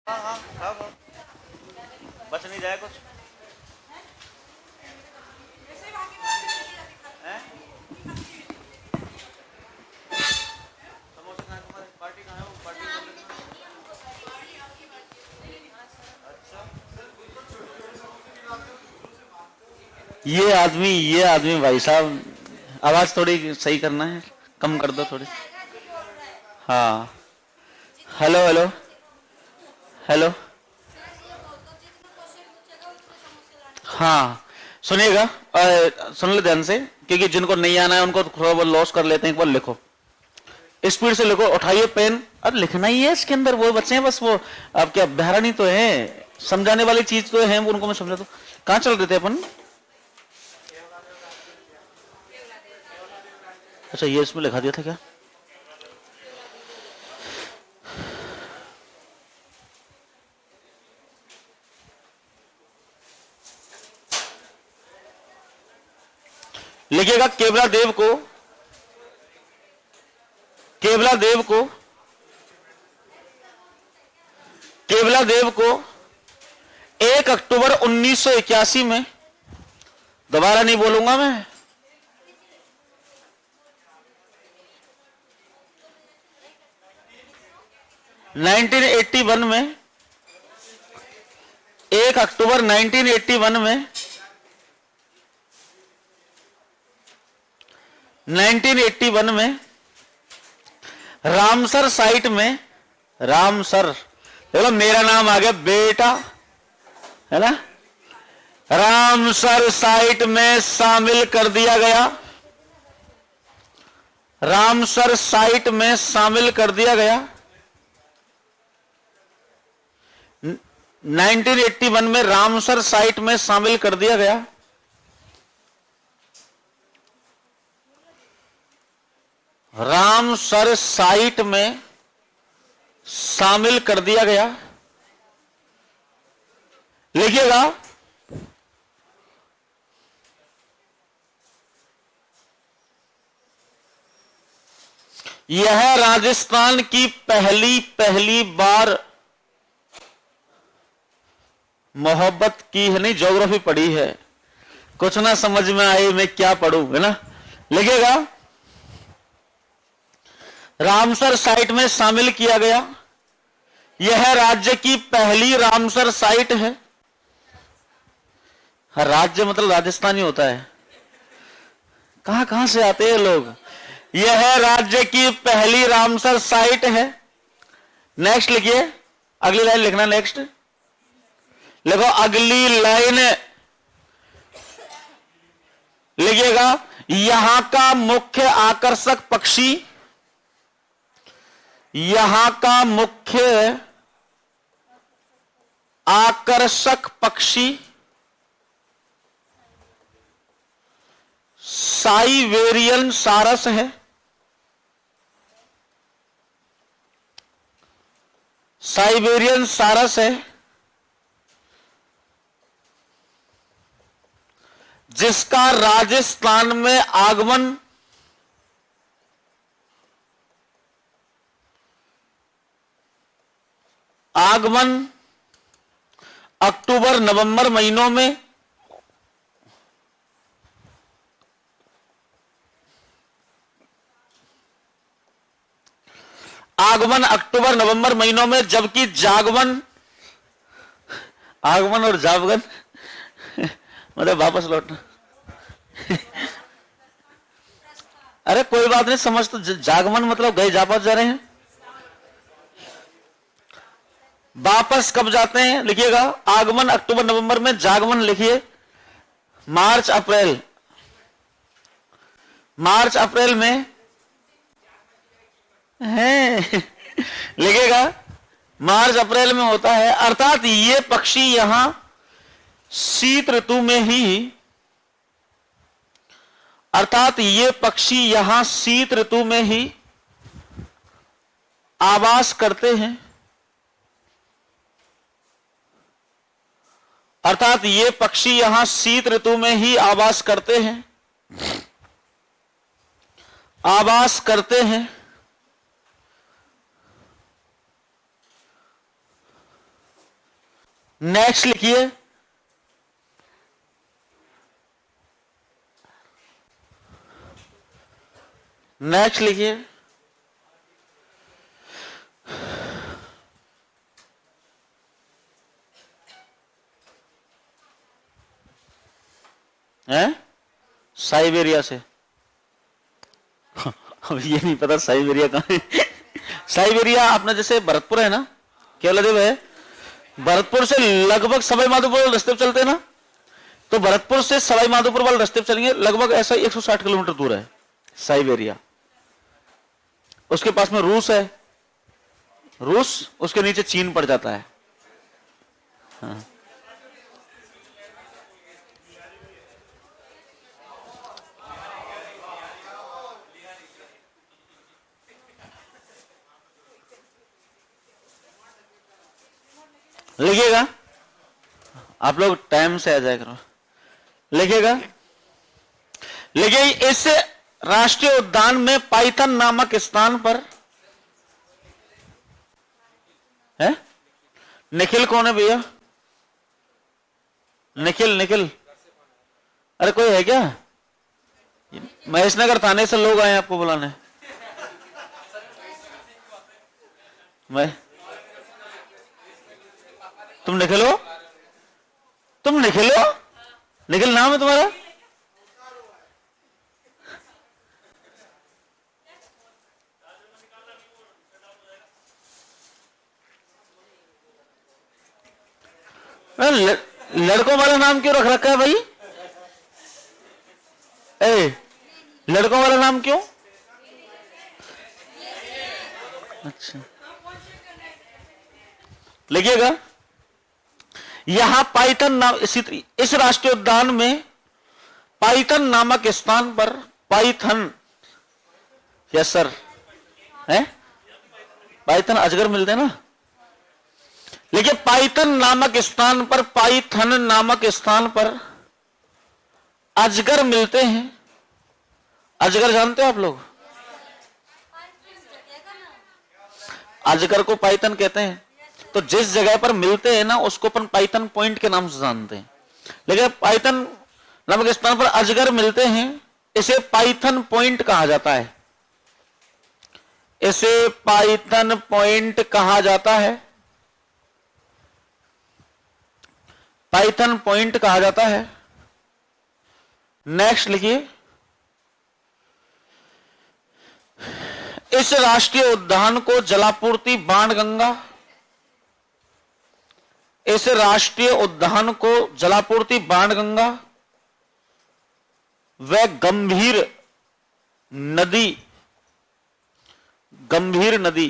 हाँ हाँ खाओ, बच नहीं जाए कुछ हैं। समोसे कहाँ है तुम्हारे? पार्टी कहाँ है? वो पार्टी बोल रहे थे। अच्छा, ये आदमी भाई साहब, आवाज थोड़ी सही करना है, कम कर दो थोड़ी। हाँ, हेलो हेलो हेलो। हाँ सुनिएगा, सुन ले ध्यान से, क्योंकि जिनको नहीं आना है उनको थोड़ा बहुत लॉस कर लेते हैं। एक बार लिखो, स्पीड से लिखो, उठाइए पेन। अब लिखना ही है इसके अंदर, वो बच्चे हैं बस, वो अब क्या बहरानी तो है, समझाने वाली चीज तो है, उनको मैं समझा दो। कहाँ चल रहे थे अपन? अच्छा, ये इसमें लिखा दिया था क्या? लिखिएगा केवला देव को, केवला देव को, केवला देव को 1 अक्टूबर 1981 में, दोबारा नहीं बोलूंगा मैं, 1981 में, 1 अक्टूबर 1981 में, 1981 में रामसर साइट में, रामसर, देखो मेरा नाम आ गया बेटा, है ना, रामसर साइट में शामिल कर दिया गया, रामसर साइट में शामिल कर दिया गया। 1981 में रामसर साइट में शामिल कर दिया गया। रामसर साइट में शामिल कर दिया गया। लिखिएगा, यह राजस्थान की पहली बार मोहब्बत की है, नहीं ज्योग्राफी पढ़ी है, कुछ ना समझ में आए मैं क्या पढ़ूं, है ना। लिखिएगा, रामसर साइट में शामिल किया गया, यह राज्य की पहली रामसर साइट है। हर राज्य मतलब राजस्थान ही होता है, कहां कहां से आते हैं लोग। यह राज्य की पहली रामसर साइट है। नेक्स्ट लिखिए, अगली लाइन लिखना, नेक्स्ट लिखो, अगली लाइन लिखिएगा, यहां का मुख्य आकर्षक पक्षी, यहां का मुख्य आकर्षक पक्षी साइबेरियन सारस है। साइबेरियन सारस है, जिसका राजस्थान में आगमन अक्टूबर नवंबर महीनों में, आगमन अक्टूबर नवंबर महीनों में, जबकि जागमन, आगमन और जागमन मतलब वापस लौटना अरे कोई बात नहीं, समझ तो, जागमन मतलब गए वापस जा रहे हैं, वापस कब जाते हैं। लिखिएगा, आगमन अक्टूबर नवंबर में, जागमन लिखिए मार्च अप्रैल, मार्च अप्रैल में है लिखिएगा, मार्च अप्रैल में होता है। अर्थात ये पक्षी यहां शीत ऋतु में ही, अर्थात ये पक्षी यहां शीत ऋतु में ही आवास करते हैं, अर्थात ये पक्षी यहां शीत ऋतु में ही आवास करते हैं, आवास करते हैं। नेक्स्ट लिखिए, नेक्स्ट लिखिए, हैं साइबेरिया से। अब ये नहीं पता साइबेरिया कहां है। साइबेरिया अपना जैसे भरतपुर है ना, केवलादेव है, भरतपुर से लगभग सवाई माधोपुर वाले रास्ते पे चलते हैं ना, तो भरतपुर से सवाई माधोपुर वाले रास्ते पे चलेंगे लगभग ऐसा 160 किलोमीटर दूर है साइबेरिया। उसके पास में रूस है, रूस, उसके नीचे चीन पड़ जाता है। हाँ। लिखिएगा, आप लोग टाइम से आ जाया करो। लिखिएगा, लिखिए, इस राष्ट्रीय उद्यान में पाइथन नामक स्थान पर है। निखिल कौन है भैया? निखिल, निखिल, अरे कोई है क्या? महेशनगर थाने से लोग आए आपको बुलाने। मैं, तुम निखिल हो? तुम निखिल हो? निखिल नाम है तुम्हारा? लड़कों वाला नाम क्यों रख रखा है भाई? लड़कों वाला नाम क्यों? अच्छा, लिखिएगा, यहां पाइथन नाम, इस राष्ट्रीय उद्यान में पाइथन नामक स्थान पर पाइथन, यस सर, है पाइथन अजगर मिलते हैं ना। लेकिन पाइथन नामक स्थान पर, पाइथन नामक स्थान पर अजगर मिलते हैं। अजगर जानते हो आप लोग? अजगर को पाइथन कहते हैं। तो जिस जगह पर मिलते हैं ना, उसको अपन पाइथन पॉइंट के नाम से जानते हैं। लेकिन पाइथन नामक स्थान पर अजगर मिलते हैं, इसे पाइथन पॉइंट कहा जाता है। इसे पाइथन पॉइंट कहा जाता है। पाइथन पॉइंट कहा जाता है। नेक्स्ट लिखिए, इस राष्ट्रीय उद्यान को जलापूर्ति बाणगंगा, इस राष्ट्रीय उद्यान को जलापूर्ति बाणगंगा व गंभीर नदी, गंभीर नदी,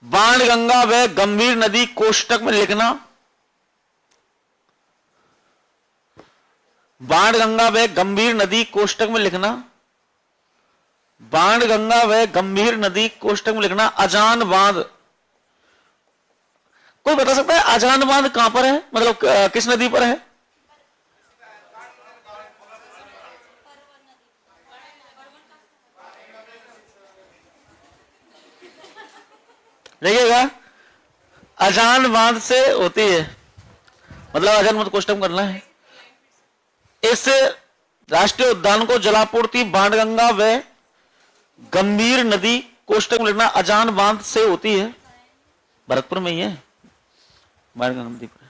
बाणगंगा व गंभीर नदी कोष्टक में लिखना, बाणगंगा व गंभीर नदी कोष्टक में लिखना, बाणगंगा व गंभीर नदी कोष्टक में लिखना। अजान बांध, कोई बता सकता है अजान बांध कहां पर है, मतलब किस नदी पर है? देखिएगा, अजान बांध से होती है, मतलब अजान बांध कोष्टक करना है। इस राष्ट्रीय उद्यान को जलापूर्ति बाणगंगा व गंभीर नदी कोष्टक में लिखना अजान बांध से होती है। भरतपुर में ही है, बाणगंगा नदी पर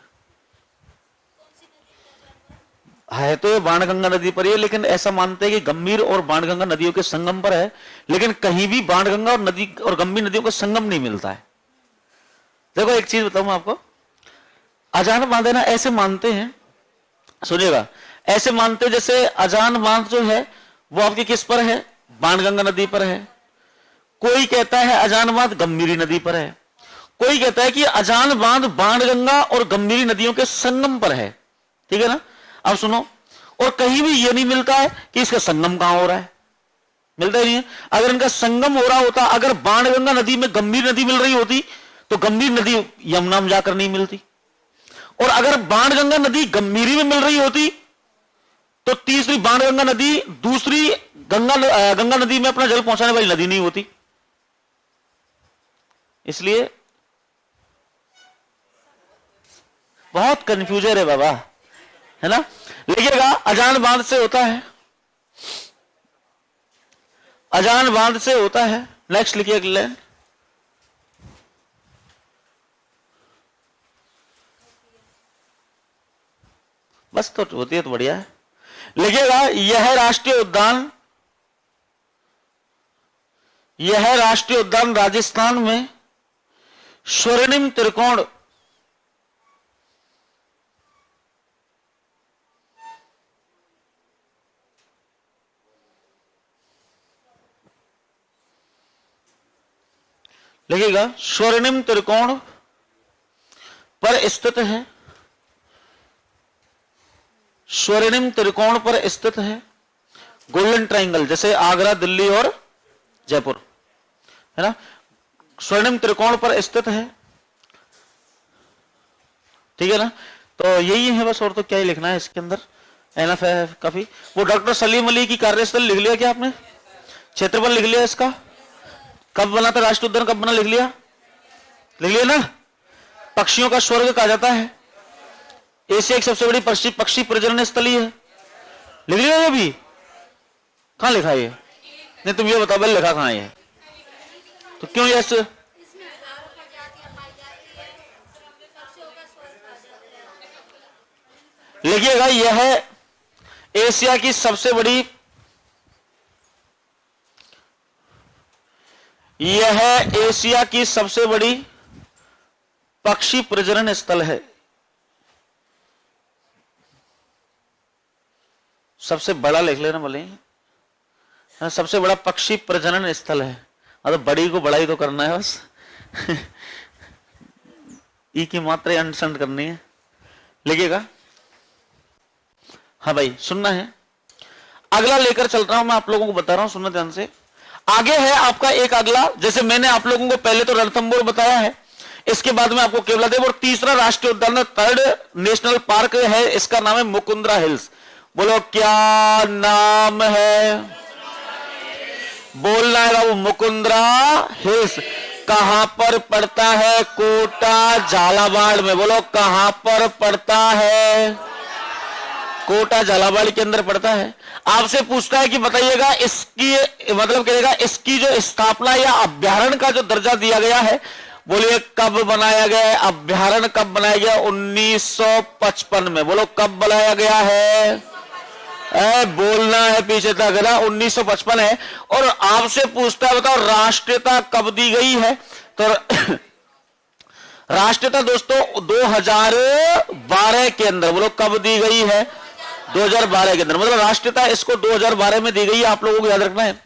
है। तो ये बाणगंगा नदी पर ही है, लेकिन ऐसा मानते हैं कि गंभीर और बाणगंगा नदियों के संगम पर है। लेकिन कहीं भी बाणगंगा और नदी और गंभीर नदियों का संगम नहीं मिलता है। देखो एक चीज बताऊं आपको, अजान बांध है ना, ऐसे मानते हैं, सुनिएगा, ऐसे मानते जैसे अजान बांध जो है वो आपकी किस पर है? बाणगंगा नदी पर है। कोई कहता है अजान बांध गंभीरी नदी पर है। कोई कहता है कि अजान बांध बाणगंगा और गंभीरी नदियों के संगम पर है। ठीक है ना? अब सुनो, और कहीं भी यह नहीं मिलता है कि इसका संगम कहां हो रहा है, मिलता ही नहीं है। अगर इनका संगम हो रहा होता, अगर बाणगंगा नदी में गंभीर नदी मिल रही होती तो गंभीर नदी यमुना में जाकर नहीं मिलती, और अगर बाणगंगा नदी गंभीरी में मिल रही होती तो तीसरी बाणगंगा नदी दूसरी गंगा नदी में अपना जल पहुंचाने वाली नदी नहीं होती। इसलिए बहुत कंफ्यूजन है बाबा, है ना। लिखिएगा अजान बांध से होता है, अजान बांध से होता है। नेक्स्ट लिखिए अगले, बस तो होती है तो बढ़िया है। लिखिएगा यह राष्ट्रीय उद्यान, यह राष्ट्रीय उद्यान राजस्थान में स्वर्णिम त्रिकोण लिखिएगा स्वर्णिम त्रिकोण पर स्थित है, स्वर्णिम त्रिकोण पर स्थित है। गोल्डन ट्रायंगल जैसे आगरा, दिल्ली और जयपुर, है ना, स्वर्णिम त्रिकोण पर स्थित है, ठीक है ना। तो यही है बस, और तो क्या ही लिखना है इसके अंदर, एनएफ है काफी। वो डॉक्टर सलीम अली की कार्यस्थल लिख लिया क्या आपने? क्षेत्रफल लिख लिया इसका? कब बना था राष्ट्रीय उद्यान, कब बना लिख लिया? लिख लिया ना। पक्षियों का स्वर्ग कहा जाता है, एशिया की सबसे बड़ी पक्षी प्रजनन स्थली है, लिख लिया ये भी? कहां लिखा ये? नहीं तुम ये बताओ, लिखा कहां है? तो क्यों यस? लिखिएगा यह एशिया की सबसे बड़ी, यह एशिया की सबसे बड़ी पक्षी प्रजनन स्थल है। सबसे बड़ा लिख लेना बोले, सबसे बड़ा पक्षी प्रजनन स्थल है। तो बड़ी को बड़ा ही तो करना है बस ई की मात्रा अंडरस्टैंड करनी है। लिखिएगा, हाँ भाई सुनना है। अगला लेकर चल रहा हूं मैं, आप लोगों को बता रहा हूं, सुनना ध्यान से। आगे है आपका एक अगला, जैसे मैंने आप लोगों को पहले तो रणथंबोर बताया है, इसके बाद में आपको केवलादेव, और तीसरा राष्ट्रीय उद्यान, थर्ड नेशनल पार्क है, इसका नाम है मुकुंदरा हिल्स। बोलो क्या नाम है? बोलना है बाबू, मुकुंदरा हिल्स। कहां पर पड़ता है? कोटा झालावाड़ में। बोलो कहां पर पड़ता है? कोटा झालावाड़ के अंदर पड़ता है। आपसे पूछता है कि बताइएगा इसकी मतलब कहेगा इसकी जो स्थापना या अभ्यारण्य का जो दर्जा दिया गया है, बोलिए कब बनाया गया है? अभ्यारण्य कब बनाया गया? 1955 में। बोलो कब बनाया गया है? बोलना है पीछे तक ना, 1955 है। और आपसे पूछता है बताओ राष्ट्रीयता कब दी गई है? तो राष्ट्रीयता दोस्तों 2012 के अंदर। बोलो कब दी गई है? 2012 के अंदर, मतलब राष्ट्रीयता इसको 2012 में दी गई है, आप लोगों को याद रखना है।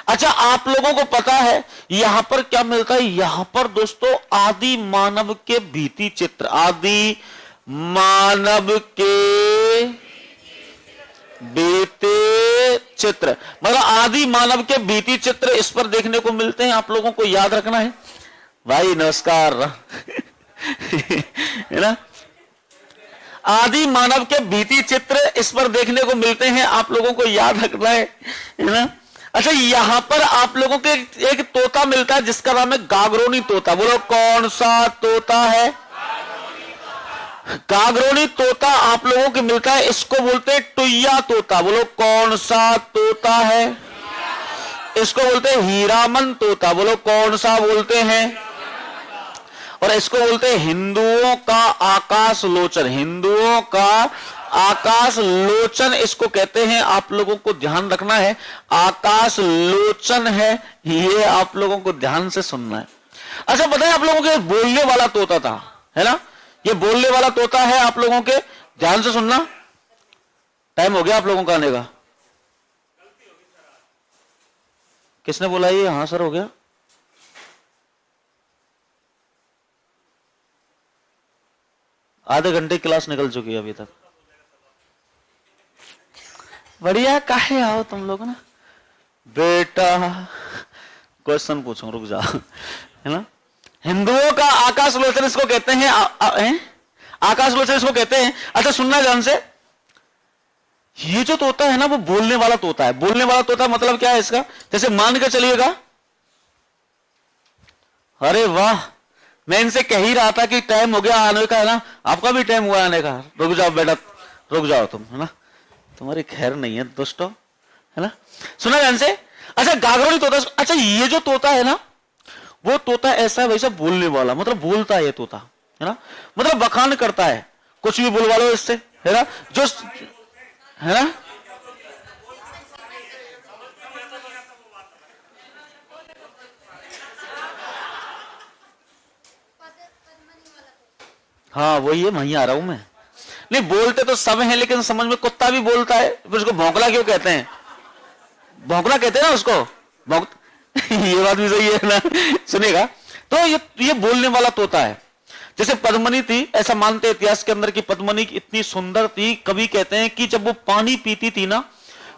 अच्छा, आप लोगों को पता है यहां पर क्या मिलता है? यहां पर दोस्तों आदि मानव के भित्ति चित्र, आदि मानव के भित्ति चित्र, मतलब आदि मानव के भित्ति चित्र इस पर देखने को मिलते हैं, आप लोगों को याद रखना है। भाई नमस्कार है ना, आदि मानव के भित्ति चित्र इस पर देखने को मिलते हैं, आप लोगों को याद रखना है ना। अच्छा, यहां पर आप लोगों के एक तोता मिलता है जिसका नाम है गागरोनी तोता। बोलो कौन सा तोता है? गागरोनी तोता आप लोगों को मिलता है, इसको बोलते हैं टुईया तोता। बोलो कौन सा तोता है? इसको बोलते हैं हीरामन तोता। बोलो कौन सा बोलते हैं? और इसको बोलते हैं हिंदुओं का आकाश लोचन। हिंदुओं का आकाश लोचन इसको कहते हैं, आप लोगों को ध्यान रखना है। आकाश लोचन है ये, आप लोगों को ध्यान से सुनना है। अच्छा बताएं, आप लोगों के बोलने वाला तोता था, है ना, ये बोलने वाला तोता है, आप लोगों के ध्यान से सुनना। टाइम हो गया आप लोगों का आने का? किसने बोला ये? हाँ सर हो गया। आधे घंटे क्लास निकल चुकी है अभी तक। बढ़िया, काहे आओ तुम लोग ना। बेटा क्वेश्चन पूछूं, रुक जा, है ना। हिंदुओं का आकाश लोचन इसको कहते हैं, आकाश लोचन इसको कहते हैं। अच्छा सुनना ध्यान से, ये जो तोता है ना वो बोलने वाला तोता है। बोलने वाला तोता मतलब क्या है इसका? जैसे मान के चलिएगा, अरे वाह मैं इनसे कह ही रहा था कि टाइम हो गया आने का, है ना, आपका भी टाइम हुआ आने का, रुक जाओ बेटा, रुक जाओ तुम, है ना, तुम्हारी खैर नहीं है दोस्तों, है ना। सुना ध्यान से। अच्छा गागरोली तोता, अच्छा ये जो तोता है ना, वो तोता ऐसा है वैसा बोलने वाला, मतलब बोलता है ये तोता, है ना, मतलब बखान करता है, कुछ भी बोलवा लो इससे, है ना, जो, है ना। हाँ वही है, वहीं आ रहा हूं मैं। नहीं बोलते तो सब हैं, लेकिन समझ में कुत्ता भी बोलता है, फिर उसको भौंकला क्यों कहते हैं? भौंकला कहते हैं ना उसको, भौंक ये बात भी सही है ना। सुनेगा, तो ये बोलने वाला तोता है। जैसे पद्मनी थी, ऐसा मानते इतिहास के अंदर कि पद्मनी इतनी सुंदर थी, कवि कहते हैं कि जब वो पानी पीती थी ना,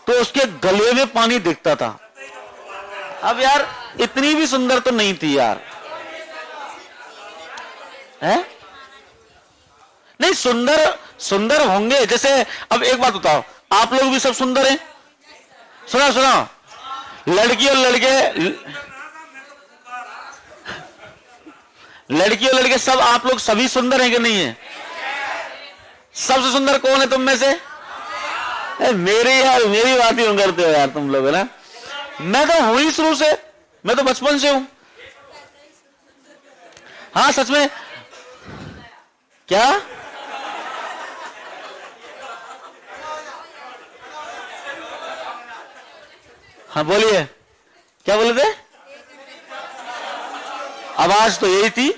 तो उसके गले में पानी दिखता था। अब यार इतनी भी सुंदर तो नहीं थी यार, है नहीं, सुंदर सुंदर होंगे। जैसे अब एक बात बताओ, आप लोग भी सब सुंदर हैं? सुना सुना, लड़की और लड़के, लड़की और लड़के सब, आप लोग सभी सुंदर हैं कि नहीं है? सबसे सुंदर कौन है तुम में से? मेरी यार, मेरी बात ही करते हो यार तुम लोग, है ना। मैं तो हूं ही शुरू से, मैं तो बचपन से हूं। हाँ सच में। क्या? हाँ बोलिए, क्या बोले थे? आवाज तो यही थी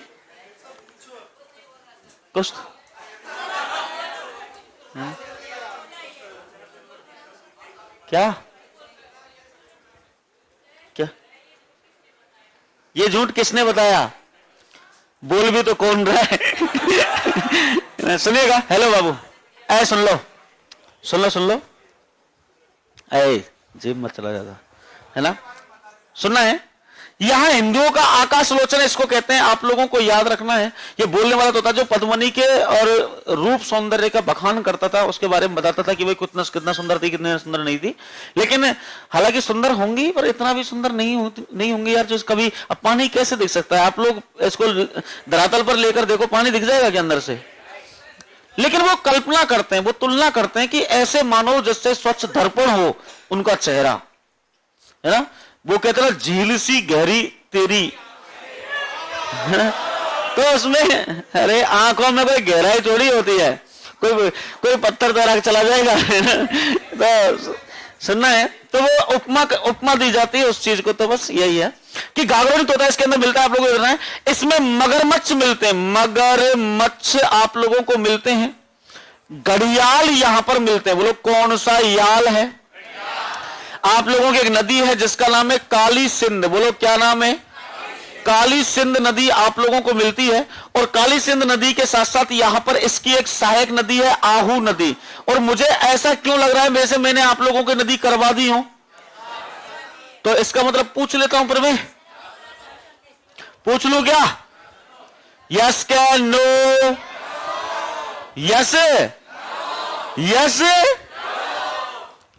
कुछ। क्या क्या ये झूठ किसने बताया? बोल भी तो कौन रहा है? सुनिएगा, हेलो बाबू, ऐ सुन लो, सुन लो, सुन लो, ऐ जेब मत चला जाता, है ना। सुनना है, यहां हिंदुओं का आकाशलोचन इसको कहते हैं, आप लोगों को याद रखना है। ये बोलने वाला तो था जो पद्मनी के और रूप सौंदर्य का बखान करता था, उसके बारे में बताता था कि भाई कितना सुंदर थी, कितने सुंदर नहीं थी। लेकिन हालांकि सुंदर होंगी, पर इतना भी सुंदर नहीं होंगी यार, जो कभी, अब पानी कैसे दिख सकता है? आप लोग इसको धरातल पर लेकर देखो, पानी दिख जाएगा क्या अंदर से? लेकिन वो कल्पना करते हैं, वो तुलना करते हैं कि ऐसे मानो जिससे स्वच्छ दर्पण हो उनका चेहरा, है ना। वो कहते हैं झील सी गहरी तेरी, तो उसमें अरे आंखों में कोई गहराई थोड़ी होती है, कोई पत्थर तैरा के चला जाएगा। तो सुनना है, तो वो उपमा दी जाती है उस चीज को। तो बस यही है कि गागरोली तोता इसके अंदर मिलता है, आप लोगों को देखना है। इसमें मगरमच्छ मिलते हैं, मगरमच्छ आप लोगों को मिलते हैं। घड़ियाल यहां पर मिलते हैं। बोलो कौन सा याल है? आप लोगों की एक नदी है जिसका नाम है काली सिंध। बोलो क्या नाम है? काली सिंध नदी आप लोगों को मिलती है। और काली सिंध नदी के साथ साथ यहां पर इसकी एक सहायक नदी है आहू नदी। और मुझे ऐसा क्यों लग रहा है वैसे मैंने आप लोगों की नदी करवा दी हूं, तो इसका मतलब पूछ लेता हूं, पर मैं पूछ लूं क्या? यस क्या? नो? यस यस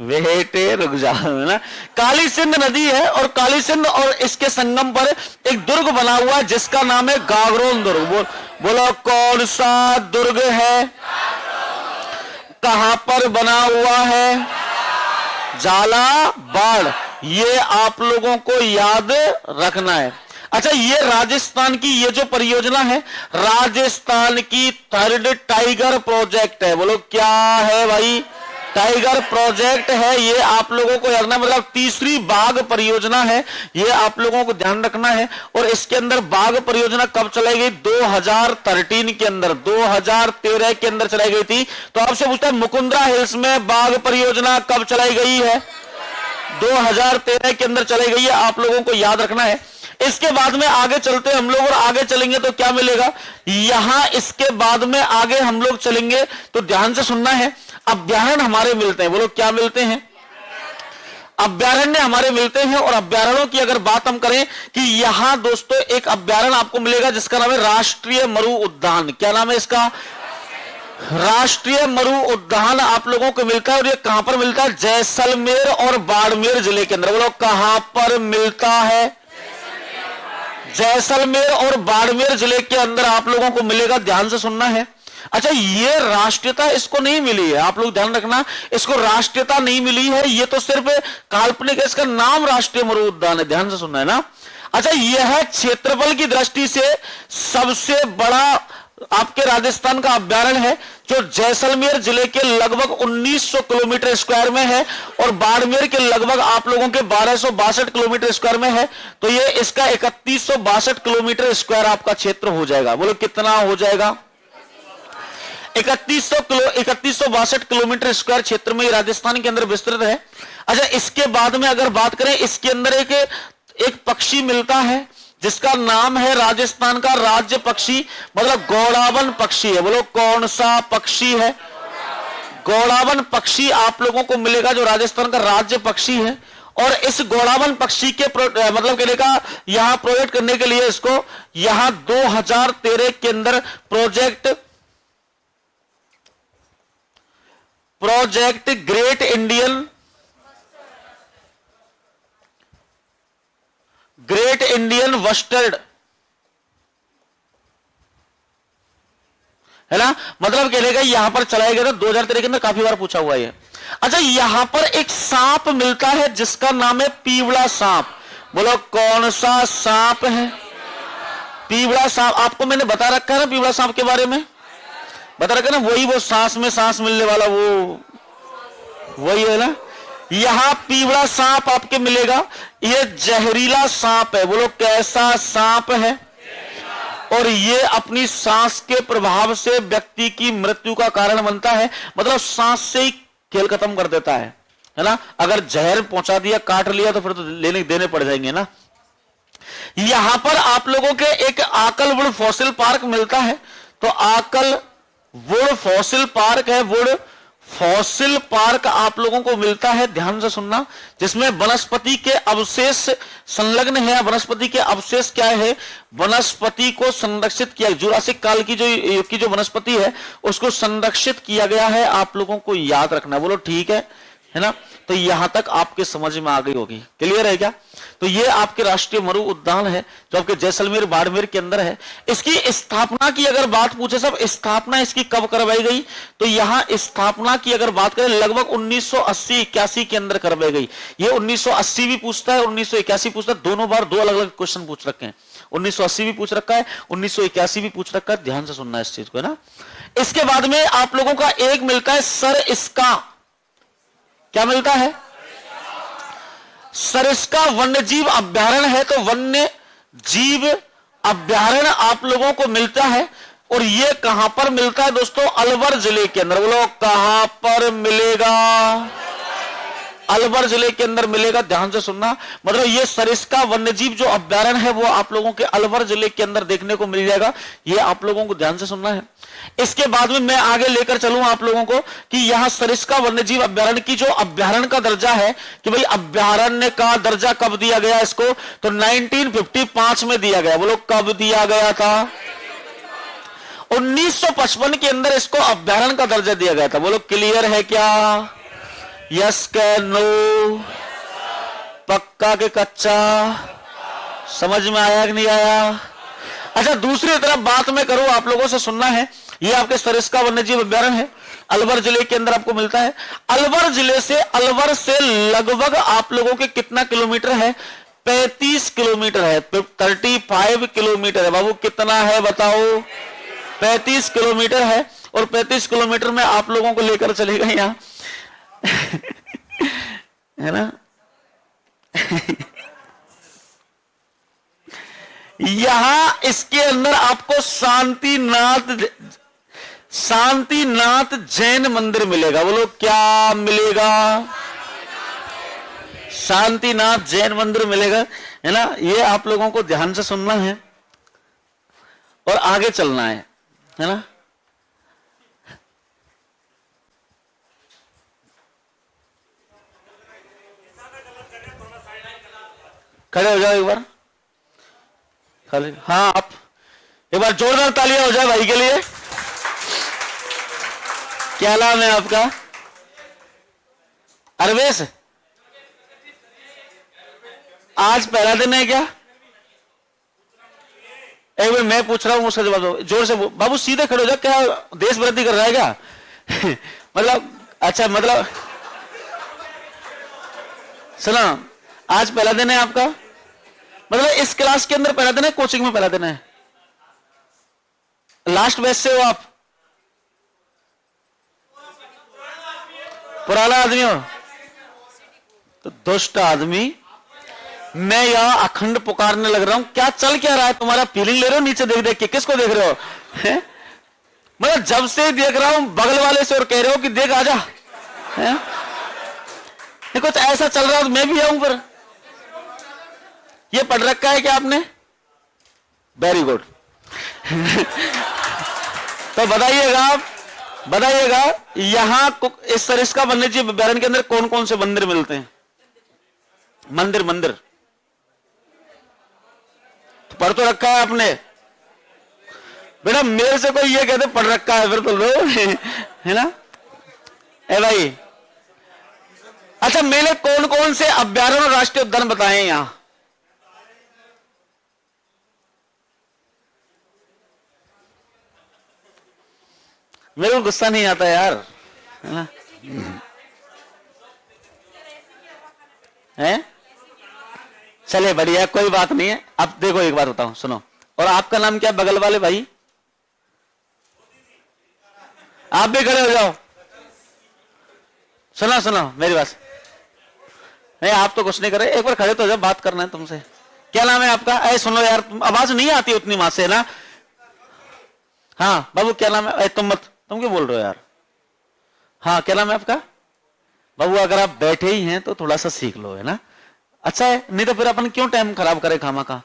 बेटे रुक जाओ ना। काली सिंध नदी है और काली सिंध और इसके संगम पर एक दुर्ग बना हुआ है जिसका नाम है गागरोन दुर्ग। बोलो कौन सा दुर्ग है? कहां पर बना हुआ है? झालावाड़। ये आप लोगों को याद रखना है। अच्छा, ये राजस्थान की ये जो परियोजना है, राजस्थान की 3rd टाइगर प्रोजेक्ट है। बोलो क्या है भाई? टाइगर प्रोजेक्ट है। ये आप लोगों को रखना, मतलब तीसरी बाघ परियोजना है, ये आप लोगों को ध्यान रखना है। और इसके अंदर बाघ परियोजना कब चलाई गई? 2013 के अंदर, 2013 के अंदर चलाई गई थी। तो आपसे पूछता है मुकुंदरा हिल्स में बाघ परियोजना कब चलाई गई है? 2013 के अंदर चलाई गई है, आप लोगों को याद रखना है। इसके बाद में आगे चलते हम लोग, और आगे चलेंगे तो क्या मिलेगा यहां? इसके बाद में आगे हम लोग चलेंगे तो ध्यान से सुनना है। अभ्यारण्य हमारे मिलते हैं। बोलो क्या मिलते हैं? अभ्यारण्य हमारे मिलते हैं। और अभ्यारण्यों की अगर बात हम करें कि यहां दोस्तों एक अभ्यारण्य आपको मिलेगा जिसका नाम है राष्ट्रीय मरु उद्यान। क्या नाम है इसका? राष्ट्रीय मरु उद्यान आप लोगों को मिलता है। और ये कहां पर मिलता है? जैसलमेर और बाड़मेर जिले के अंदर। बोलो कहां पर मिलता है? जैसलमेर और बाड़मेर जिले के अंदर आप लोगों को मिलेगा, ध्यान से सुनना है। अच्छा, ये राष्ट्रीयता इसको नहीं मिली है, आप लोग ध्यान रखना, इसको राष्ट्रीयता नहीं मिली है, ये तो सिर्फ काल्पनिक है, इसका नाम राष्ट्रीय मरु उद्यान है, ध्यान से सुनना है ना। अच्छा, यह क्षेत्रफल की दृष्टि से सबसे बड़ा आपके राजस्थान का अभ्यारण्य है, जो जैसलमेर जिले के लगभग 1900 किलोमीटर स्क्वायर में है और बाड़मेर के लगभग आप लोगों के 1262 किलोमीटर स्क्वायर में है। तो ये इसका 3162 किलोमीटर स्क्वायर आपका क्षेत्र हो जाएगा। बोलो कितना हो जाएगा? 3162 किलोमीटर स्क्वायर क्षेत्र में राजस्थान के अंदर विस्तृत है। अच्छा, इसके बाद में अगर बात करें, इसके अंदर एक पक्षी मिलता है जिसका नाम है राजस्थान का राज्य पक्षी, मतलब गौड़ावन पक्षी है। बोलो कौन सा पक्षी है? गौड़ावन पक्षी आप लोगों को मिलेगा, जो राजस्थान का राज्य पक्षी है। और इस गौड़ावन पक्षी के मतलब कहने का यहां प्रोजेक्ट करने के लिए इसको यहां 2013 के अंदर प्रोजेक्ट ग्रेट इंडियन वस्टर्ड है ना, मतलब कहने का यहां पर चलाया गया था 2013 के अंदर, काफी बार पूछा हुआ है। अच्छा, यहां पर एक सांप मिलता है जिसका नाम है पीवड़ा सांप। बोलो कौन सा सांप है? पीवड़ा सांप। आपको मैंने बता रखा है ना पीवड़ा सांप के बारे में, बता रखा है ना, वही वो सांस में सांस मिलने वाला वही है ना। यहां पीवड़ा सांप आपके मिलेगा, ये जहरीला सांप है। बोलो कैसा सांप है? और ये अपनी सांस के प्रभाव से व्यक्ति की मृत्यु का कारण बनता है, मतलब सांस से ही खेल खत्म कर देता है ना। अगर जहर पहुंचा दिया, काट लिया, तो फिर तो लेने देने पड़ जाएंगे ना। यहां पर आप लोगों के एक आकलवुड फॉसिल पार्क मिलता है। तो आकलवुड फॉसिल पार्क है, वुड फॉसिल पार्क आप लोगों को मिलता है, ध्यान से सुनना, जिसमें वनस्पति के अवशेष संलग्न है। वनस्पति के अवशेष क्या है? वनस्पति को संरक्षित किया, जुरासिक काल की जो वनस्पति है उसको संरक्षित किया गया है, आप लोगों को याद रखना। बोलो ठीक है ना। तो यहां तक आपके समझ में आ गई होगी, क्लियर है क्या? तो ये आपके राष्ट्रीय मरु उद्यान है जो आपके जैसलमेर बाड़मेर के अंदर है। इसकी स्थापना की अगर बात पूछे, सब स्थापना इसकी कब करवाई गई, तो यहां स्थापना की अगर बात करें लगभग 1980-81 के अंदर करवाई गई। ये 1980 भी पूछता है, 1981 पूछता है, दोनों बार दो अलग अलग क्वेश्चन पूछ रखे हैं। 1980 भी पूछ रखा है, 1981 भी पूछ रखा है, ध्यान से सुनना है इस चीज को, है ना। इसके बाद में आप लोगों का एक मिलता है सरिस्का। क्या मिलता है? सरिस्का वन्य जीव अभ्यारण्य है। तो वन्य जीव अभ्यारण्य आप लोगों को मिलता है, और ये कहां पर मिलता है दोस्तों? अलवर जिले के अंदर। बोलो कहां पर मिलेगा? अलवर जिले के अंदर मिलेगा, ध्यान से सुनना। मतलब ये सरिस्का वन्यजीव जो अभ्यारण्य है वो आप लोगों के अलवर जिले के अंदर देखने को मिल जाएगा, ये आप लोगों को ध्यान से सुनना है। इसके बाद में मैं आगे लेकर चलूं आप लोगों को कि यहां सरिस्का वन्यजीव अभ्यारण्य की जो अभ्यारण्य का दर्जा है, कि भाई अभ्यारण्य का दर्जा कब दिया गया इसको, तो 1955 में दिया गया। बोलो कब दिया गया था? 1955 के अंदर इसको अभ्यारण्य का दर्जा दिया गया था। बोलो क्लियर है क्या? यस के नो? पक्का के कच्चा? समझ में आया कि नहीं आया? अच्छा, दूसरी तरफ बात मैं करूं, आप लोगों से सुनना है। ये आपके सरिस्का वन्यजीव अभ्यारण्य है, अलवर जिले के अंदर आपको मिलता है। अलवर से लगभग आप लोगों के कितना किलोमीटर है? 35 किलोमीटर है, 35 किलोमीटर है। बाबू कितना है बताओ? 35 किलोमीटर है। और 35 किलोमीटर में आप लोगों को लेकर चलेगा यहां है ना। यहां इसके अंदर आपको शांतिनाथ जैन मंदिर मिलेगा। बोलो क्या मिलेगा? शांतिनाथ जैन मंदिर मिलेगा, है ना। ये आप लोगों को ध्यान से सुनना है और आगे चलना है ना। खड़े हो जाओ एक बार खाली। हाँ, आप एक बार जोरदार तालियां हो जाए भाई के लिए। क्या नाम है आपका? अरवेश। आज पहला दिन है क्या? एक बार मैं पूछ रहा हूं, उसका जवाब दो जोर से। बाबू सीधे खड़े हो जा, क्या देश विरोधी कर रहा है क्या? मतलब अच्छा, मतलब सुनो, आज पहला दिन है आपका, मतलब इस क्लास के अंदर पहला दिन है, कोचिंग में पहला दिन है, लास्ट बैच से हो आप? पुराना आदमी हो? तो दुष्ट आदमी, मैं यहां अखंड पुकारने लग रहा हूं, क्या चल क्या रहा है तुम्हारा? फीलिंग ले रहे हो नीचे देख देख के? किसको देख रहे हो? मतलब जब से देख रहा हूं बगल वाले से और कह रहे हो कि देख आजा, कुछ ऐसा चल रहा है तो मैं भी आऊं। पर ये पढ़ रखा है क्या आपने? Very good. तो बताइएगा आप, बताइएगा यहां इस सरिस्का वन्यजीव अभ्यारण्य के अंदर कौन कौन से मंदिर मिलते हैं? मंदिर, मंदिर तो पढ़ तो रखा है आपने बेटा, मेरे से कोई ये कहते पढ़ रखा है फिर तो लो, है ना? ए भाई, अच्छा मैंने कौन कौन से अभ्यारण्य और राष्ट्रीय उद्यान बताए यहां? मेरे को गुस्सा नहीं आता यार, है ना? है चले बढ़िया, कोई बात नहीं है। अब देखो एक बात बताऊं, सुनो। और आपका नाम क्या बगल वाले भाई? आप भी खड़े हो जाओ। सुनो सुनो मेरी बात, नहीं आप तो कुछ नहीं कर रहे, एक बार खड़े तो हो जाओ, बात करना है तुमसे। क्या नाम है आपका? अरे सुनो यार, आवाज नहीं आती उतनी वहां से ना। हाँ बाबू क्या नाम है? तुम मत, तुम क्यों बोल रहे हो यार? हाँ क्या नाम है आपका? बाबू अगर आप बैठे ही हैं तो थोड़ा सा सीख लो, है ना? अच्छा है, नहीं तो फिर अपन क्यों टाइम खराब करें खामा का?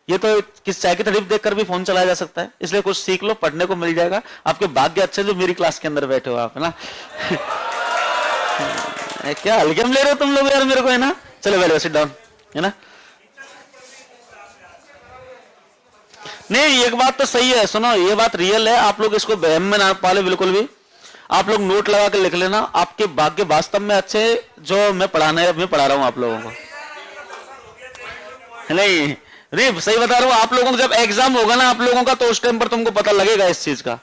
ये तो किस चाय की तारीफ देखकर भी फोन चलाया जा सकता है, इसलिए कुछ सीख लो, पढ़ने को मिल जाएगा। आपके भाग्य अच्छे जो मेरी क्लास के अंदर बैठे हो आप, है ना? क्या हल्के में ले रहे हो तुम लोग यार मेरे को, है ना? चलो वेल सिट डाउन, है ना? नहीं एक बात तो सही है, सुनो ये बात रियल है, आप लोग इसको बहम में ना पाले बिल्कुल भी। आप लोग नोट लगा के लिख लेना, आपके भाग्य वास्तव में अच्छे जो मैं पढ़ा रहा हूं आप लोगों को। नहीं नहीं सही बता रहा हूं, आप लोगों को जब एग्जाम होगा ना आप लोगों का, तो उस टाइम पर तुमको पता लगेगा इस चीज का।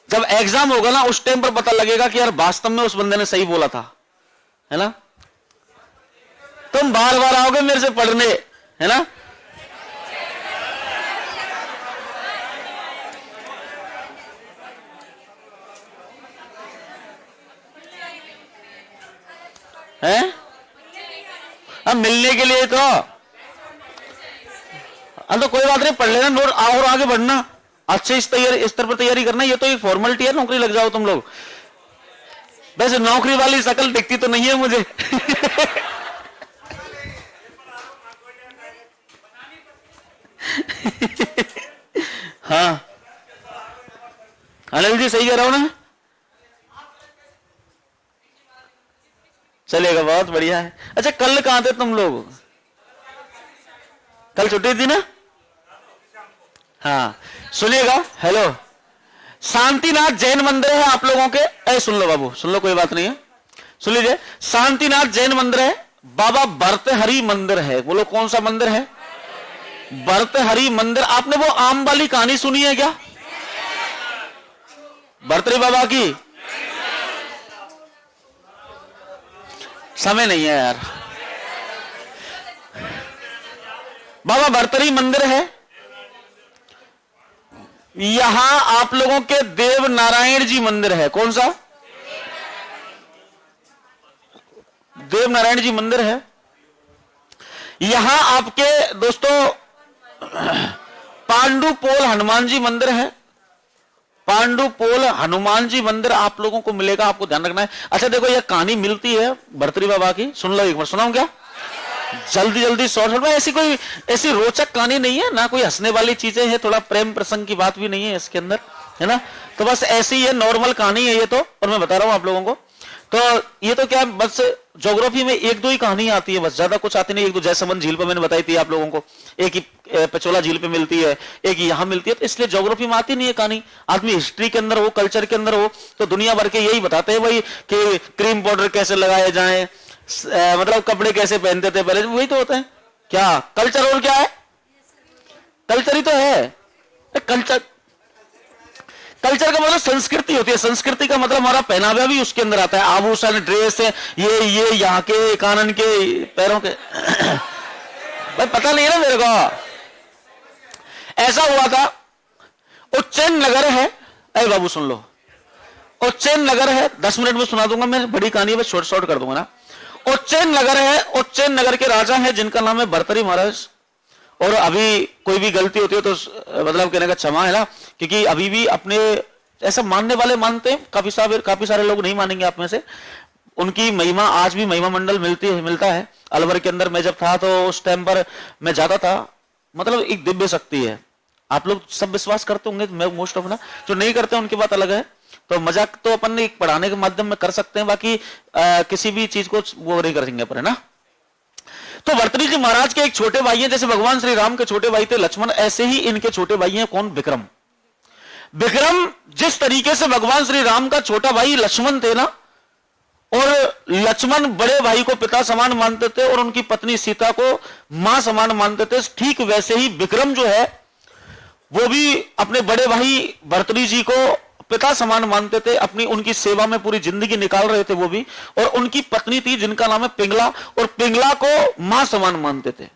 जब एग्जाम होगा ना उस टाइम पर पता लगेगा कि यार वास्तव में उस बंदे ने सही बोला था, है ना? तुम बार बार आओगे मेरे से पढ़ने, है ना? है अब मिलने के लिए तो अब तो कोई बात नहीं, पढ़ लेना नोट और आगे बढ़ना, अच्छे इस स्तर पर तैयारी करना। ये तो एक फॉर्मेलिटी है, नौकरी लग जाओ तुम लोग। वैसे नौकरी वाली शकल दिखती तो नहीं है मुझे। हाँ अनिल जी सही कह रहा हूं ना? चलेगा, बहुत बढ़िया है। अच्छा कल कहां थे तुम लोग? कल छुट्टी थी ना? हाँ सुनिएगा, हेलो, शांतिनाथ जैन मंदिर है आप लोगों के। ऐ सुन लो बाबू, सुन लो, कोई बात नहीं है, सुन लीजिए। शांतिनाथ जैन मंदिर है, बाबा भर्तहरि मंदिर है। बोलो कौन सा मंदिर है? भर्तहरि मंदिर। आपने वो आम वाली कहानी सुनी है क्या भर्तहरि बाबा की? समय नहीं है यार। बाबा भर्तहरि मंदिर है, यहां आप लोगों के देव नारायण जी मंदिर है। कौन सा? देव नारायण जी मंदिर है। यहां आपके दोस्तों पांडुपोल हनुमान जी मंदिर है। पांडुपोल हनुमान जी मंदिर आप लोगों को मिलेगा, आपको ध्यान रखना है। अच्छा देखो ये कहानी मिलती है भर्तहरि बाबा की, सुन लो एक बार, सुनाऊं क्या? जल्दी जल्दी शॉर्ट में, ऐसी कोई ऐसी रोचक कहानी नहीं है ना, कोई हंसने वाली चीजें हैं, थोड़ा प्रेम प्रसंग की बात भी नहीं है इसके अंदर, है ना? तो बस ऐसी है, नॉर्मल कहानी है ये तो, और मैं बता रहा हूं आप लोगों को। तो ये तो क्या बस ज्योग्राफी में एक दो ही कहानी आती है, बस ज्यादा कुछ आती नहीं। एक दो जयसमंद झील पे मैंने बताई थी आप लोगों को, एक ही पचोला झील पे मिलती है, एक यहां मिलती है, तो इसलिए ज्योग्राफी में आती नहीं है कहानी। आदमी हिस्ट्री के अंदर हो, कल्चर के अंदर हो, तो दुनिया भर के यही बताते हैं भाई कि क्रीम पाउडर कैसे लगाए जाए, मतलब कपड़े कैसे पहनते थे पहले, वही तो होता है। क्या कल्चर और क्या है? कल्चर ही तो है कल्चर, कल्चर का मतलब संस्कृति होती है। संस्कृति का मतलब हमारा पहनावा भी उसके अंदर आता है, आभूषण, ड्रेस, ये यहाँ के कानन के पैरों के भाई पता नहीं है ना मेरे को। ऐसा हुआ था, उज्जैन नगर है, अरे बाबू सुन लो, उज्जैन नगर है, 10 मिनट में सुना दूंगा मैं, बड़ी कहानी बस शॉर्ट शॉर्ट कर दूंगा ना। उज्जैन नगर है, उज्जैन नगर के राजा हैं जिनका नाम है भर्तृहरि महाराज। और अभी कोई भी गलती होती है तो मतलब कहने का क्षमा है ना, क्योंकि अभी भी अपने ऐसा मानने वाले मानते हैं, काफी सारे लोग नहीं मानेंगे आप में से। उनकी महिमा आज भी महिमा मंडल मिलता है। अलवर के अंदर मैं जब था तो उस टाइम पर मैं जाता था, मतलब एक दिव्य शक्ति है। आप लोग सब विश्वास करते होंगे, मैं मोस्ट ऑफ ना, जो नहीं करते उनकी बात अलग है। तो मजाक तो अपन एक पढ़ाने के माध्यम में कर सकते हैं, बाकी किसी भी चीज को वो नहीं करेंगे अपन, है ना। तो भर्तृहरि जी महाराज के एक छोटे भाई हैं, जैसे भगवान श्री राम के छोटे भाई थे लक्ष्मण, ऐसे ही इनके छोटे भाई हैं कौन, विक्रम। विक्रम जिस तरीके से भगवान श्री राम का छोटा भाई लक्ष्मण थे ना, और लक्ष्मण बड़े भाई को पिता समान मानते थे और उनकी पत्नी सीता को मां समान मानते थे, ठीक वैसे ही विक्रम जो है वो भी अपने बड़े भाई भर्तृहरि जी को पिता समान मानते थे, अपनी उनकी सेवा में पूरी जिंदगी निकाल रहे थे वो भी। और उनकी पत्नी थी जिनका नाम है पिंगला, और पिंगला को मां समान मानते थे।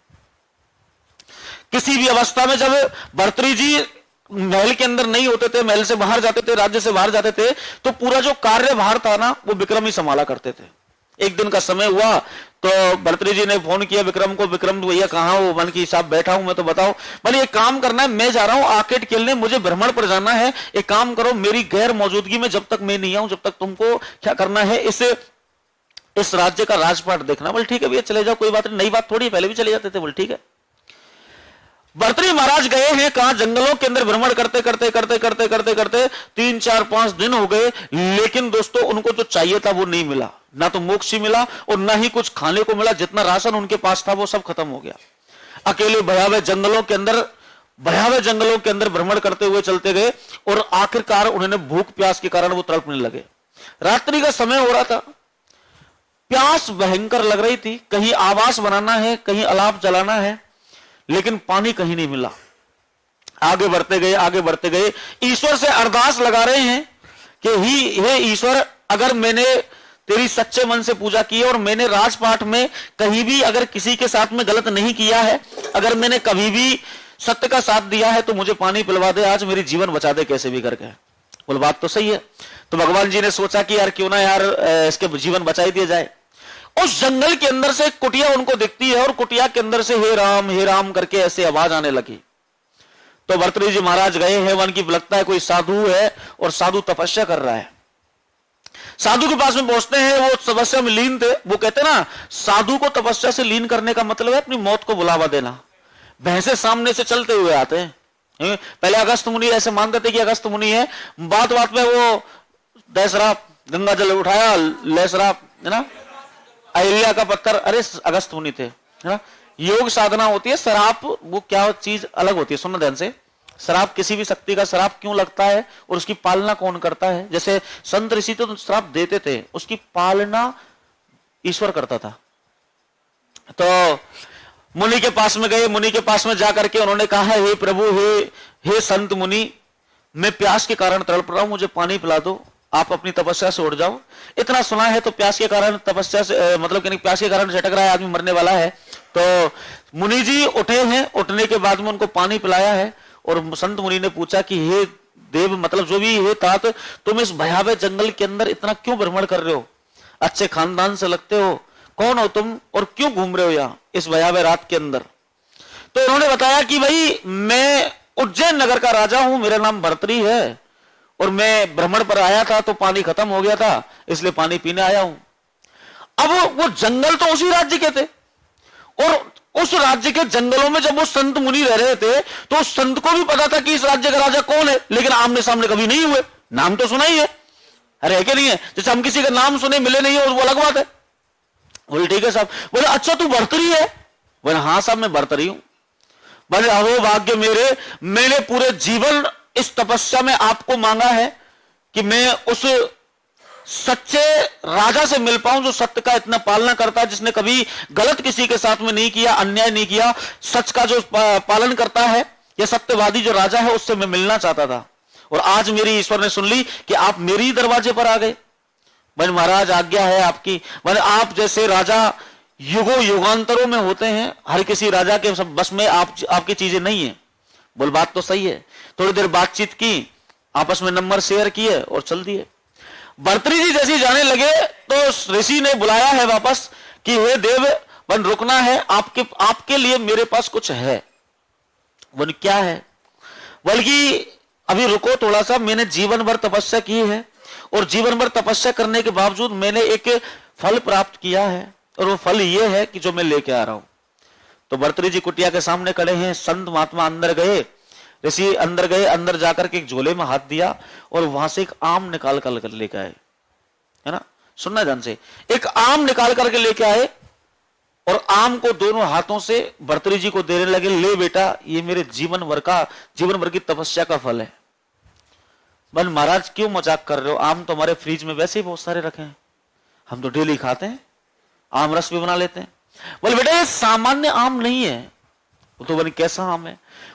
किसी भी अवस्था में जब भर्तृहरि जी महल के अंदर नहीं होते थे, महल से बाहर जाते थे, राज्य से बाहर जाते थे, तो पूरा जो कार्यभार था ना वो विक्रम ही संभाला करते थे। एक दिन का समय हुआ तो भर्तृहरि जी ने फोन किया विक्रम को, विक्रम भैया कहाँ हो, मन की साहब बैठा हूं मैं, तो बताओ। बोले एक काम करना है, मैं जा रहा हूं आर्केड खेलने, मुझे भ्रमण पर जाना है, एक काम करो मेरी गैर मौजूदगी में जब तक मैं नहीं आऊं, जब तक तुमको क्या करना है, इस राज्य का राजपाट देखना। बोले ठीक है भैया चले जाओ, कोई बात नहीं, नई बात थोड़ी, पहले भी चले जाते थे। बोले ठीक है। भर्तृहरि महाराज गए हैं कहां, जंगलों के अंदर भ्रमण करते करते करते करते करते करते 3, 4, 5 दिन हो गए, लेकिन दोस्तों उनको जो चाहिए था वो नहीं मिला, ना तो मोक्ष ही मिला और ना ही कुछ खाने को मिला। जितना राशन उनके पास था वो सब खत्म हो गया। अकेले भयावह जंगलों के अंदर भ्रमण करते हुए चलते गए और आखिरकार उन्होंने भूख प्यास के कारण वो तड़पने लगे। रात्रि का समय हो रहा था, प्यास भयंकर लग रही थी, कहीं आवास बनाना है, कहीं अलाव जलाना है, लेकिन पानी कहीं नहीं मिला। आगे बढ़ते गए, ईश्वर से अरदास लगा रहे हैं कि हे ईश्वर, अगर मैंने तेरी सच्चे मन से पूजा की है और मैंने राजपाट में कहीं भी अगर किसी के साथ में गलत नहीं किया है, अगर मैंने कभी भी सत्य का साथ दिया है, तो मुझे पानी पिलवा दे, आज मेरी जीवन बचा दे कैसे भी करके। बोल बात तो सही है। तो भगवान जी ने सोचा कि यार क्यों ना यार इसके जीवन बचा ही दिया जाए। उस जंगल के अंदर से एक कुटिया उनको दिखती है और कुटिया के अंदर से हे राम करके ऐसे आवाज आने लगी। तो भर्तृहरि जी महाराज गए हैं, वन की लगता है कोई साधु है और साधु तपस्या कर रहा है। साधु के पास में पहुंचते हैं, वो तपस्या में लीन थे। वो कहते ना, साधु को तपस्या से लीन करने का मतलब है अपनी मौत को बुलावा देना। भैंसे सामने से चलते हुए आते हैं। पहले अगस्त मुनि ऐसे मानते थे कि अगस्त मुनि है, बात में वो दहसराप गंगा जल उठाया, लहसराप है ना, अहिल्या का पत्थर, अरे अगस्त मुनि थे, है ना। योग साधना होती है, शराप वो क्या चीज अलग होती है, सुनना ध्यान से। श्राप किसी भी शक्ति का श्राप क्यों लगता है और उसकी पालना कौन करता है। जैसे संत ऋषि तो श्राप देते थे, उसकी पालना ईश्वर करता था। तो मुनि के पास में गए, मुनि के पास में जाकर के उन्होंने कहा, हे प्रभु, हे संत मुनि, मैं प्यास के कारण तड़प रहा हूं, मुझे पानी पिला दो, आप अपनी तपस्या से उठ जाओ। इतना सुना है तो प्यास के कारण तपस्या से मतलब कि प्यास के कारण झटक रहा है आदमी, मरने वाला है। तो मुनि जी उठे हैं, उठने के बाद में उनको पानी पिलाया है और संत मुनि ने पूछा कि हे देव, मतलब जो भी हे तात, तुम इस भयावह जंगल के अंदर इतना क्यों भ्रमण कर रहे हो, अच्छे खानदान से लगते हो, कौन हो तुम और क्यों घूम रहे हो यहाँ इस भयावह रात के अंदर। तो उन्होंने बताया कि भाई मैं उज्जैन नगर का राजा हूं, मेरा नाम भर्तृहरि है और मैं भ्रमण पर आया था तो पानी खत्म हो गया था, इसलिए पानी पीने आया हूं। अब वो जंगल तो उसी राज्य के थे और उस राज्य के जंगलों में जब वो संत मुनि रह रहे थे तो उस संत को भी पता था कि इस राज्य का राजा कौन है, लेकिन आमने सामने कभी नहीं हुए। नाम तो सुना ही है, अरे है कि नहीं है। जैसे हम किसी का नाम सुने मिले नहीं है और वो अलग बात है। बोले ठीक है साहब। बोले अच्छा तू भर्तृहरि है। बोले हाँ साहब मैं भर्तृहरि हूं। बोले अहो भाग्य मेरे, मैंने पूरे जीवन इस तपस्या में आपको मांगा है कि मैं उस सच्चे राजा से मिल पाऊं जो सत्य का इतना पालना करता है, जिसने कभी गलत किसी के साथ में नहीं किया, अन्याय नहीं किया, सच का जो पालन करता है, ये सत्यवादी जो राजा है उससे मैं मिलना चाहता था, और आज मेरी ईश्वर ने सुन ली कि आप मेरे ही दरवाजे पर आ गए। बोले महाराज आज्ञा है आपकी। बोले आप जैसे राजा युगों युगांतरों में होते हैं, हर किसी राजा के सब बस में आपकी चीजें नहीं है। बोल बात तो सही है। थोड़ी देर बातचीत की, आपस में नंबर शेयर किए और चल दिए। भर्तृहरि जी जैसे जाने लगे तो ऋषि ने बुलाया है वापस कि हे देव बन रुकना है, आपके लिए मेरे पास कुछ है। बोले क्या है? बल्कि अभी रुको थोड़ा सा, मैंने जीवन भर तपस्या की है और जीवन भर तपस्या करने के बावजूद मैंने एक फल प्राप्त किया है, और वो फल ये है कि जो मैं लेके आ रहा हूं। तो भर्तृहरि जी कुटिया के सामने खड़े हैं, संत महात्मा अंदर गए, ऋषि अंदर गए, अंदर जाकर के एक झोले में हाथ दिया और वहां से एक आम निकाल कर लेके आए, है ना, सुनना ध्यान से, एक आम निकाल करके लेके आए और आम को दोनों हाथों से भर्तृहरि जी को देने लगे, ले बेटा ये मेरे जीवन भर की तपस्या का फल है। बन महाराज क्यों मजाक कर रहे हो, आम तो हमारे फ्रिज में वैसे ही बहुत सारे रखे हैं, हम तो डेली खाते हैं, आम रस भी बना लेते हैं। बोले बेटा ये सामान्य आम नहीं है। वो तो बोले कैसा आम है?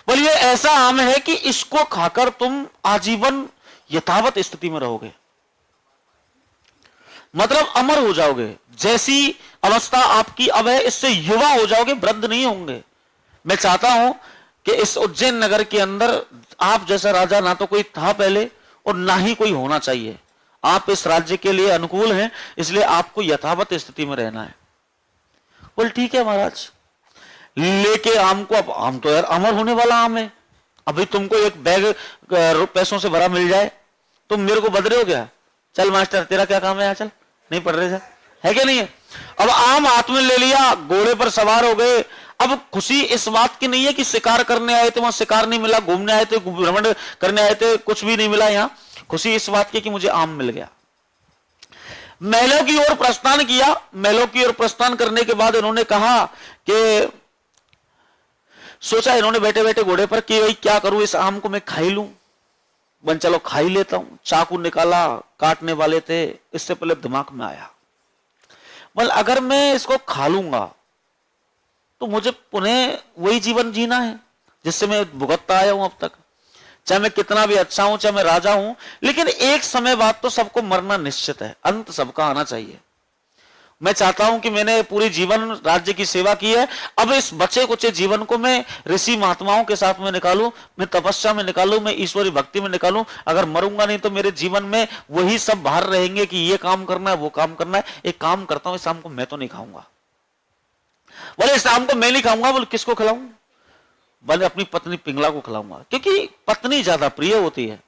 बोले ये ऐसा आम है कि इसको खाकर तुम आजीवन यथावत स्थिति में रहोगे, मतलब अमर हो जाओगे। जैसी अवस्था आपकी अब है इससे युवा हो जाओगे, वृद्ध नहीं होंगे। मैं चाहता हूं कि इस उज्जैन नगर के अंदर आप जैसा राजा ना तो कोई था पहले और ना ही कोई होना चाहिए। आप इस राज्य के लिए अनुकूल हैं, इसलिए आपको यथावत स्थिति में रहना है। बोल ठीक है महाराज। लेके आम को, अब आम तो यार अमर होने वाला आम है, अभी तुमको एक बैग पैसों से भरा मिल जाए तुम मेरे को बदले हो गया। चल मास्टर तेरा क्या काम है यहाँ, चल नहीं पढ़ रहे है क्या नहीं है। अब आम हाथ में ले लिया, घोड़े पर सवार हो गए। अब खुशी इस बात की नहीं है कि शिकार करने आए थे वहां शिकार नहीं मिला, घूमने आए थे भ्रमण करने आए थे कुछ भी नहीं मिला, यहाँ खुशी इस बात की कि मुझे आम मिल गया। महलों की ओर प्रस्थान किया। महलों की ओर प्रस्थान करने के बाद इन्होंने कहा कि सोचा इन्होंने बैठे बैठे घोड़े पर कि भाई क्या करूं, इस आम को मैं खा ही लूं। बन चलो खा ही लेता हूं। चाकू निकाला, काटने वाले थे, इससे पहले दिमाग में आया बोल अगर मैं इसको खा लूंगा तो मुझे पुनः वही जीवन जीना है जिससे मैं भुगतता आया हूं अब तक। चाहे मैं कितना भी अच्छा हूं, चाहे मैं राजा हूं, लेकिन एक समय बाद तो सबको मरना निश्चित है, अंत सबका आना चाहिए। मैं चाहता हूं कि मैंने पूरी जीवन राज्य की सेवा की है, अब इस बचे कुचे जीवन को मैं ऋषि महात्माओं के साथ में निकालूं, मैं तपस्या में निकालूं, मैं ईश्वरी भक्ति में निकालूं। अगर मरूंगा नहीं तो मेरे जीवन में वही सब बाहर रहेंगे कि ये काम करना है वो काम करना है। एक काम करता हूं, इस आम को मैं तो नहीं खाऊंगा। बोले इस आम को मैं नहीं खाऊंगा। बोले किसको खिलाऊं? बोले अपनी पत्नी पिंगला को खिलाऊंगा, क्योंकि पत्नी ज्यादा प्रिय होती है।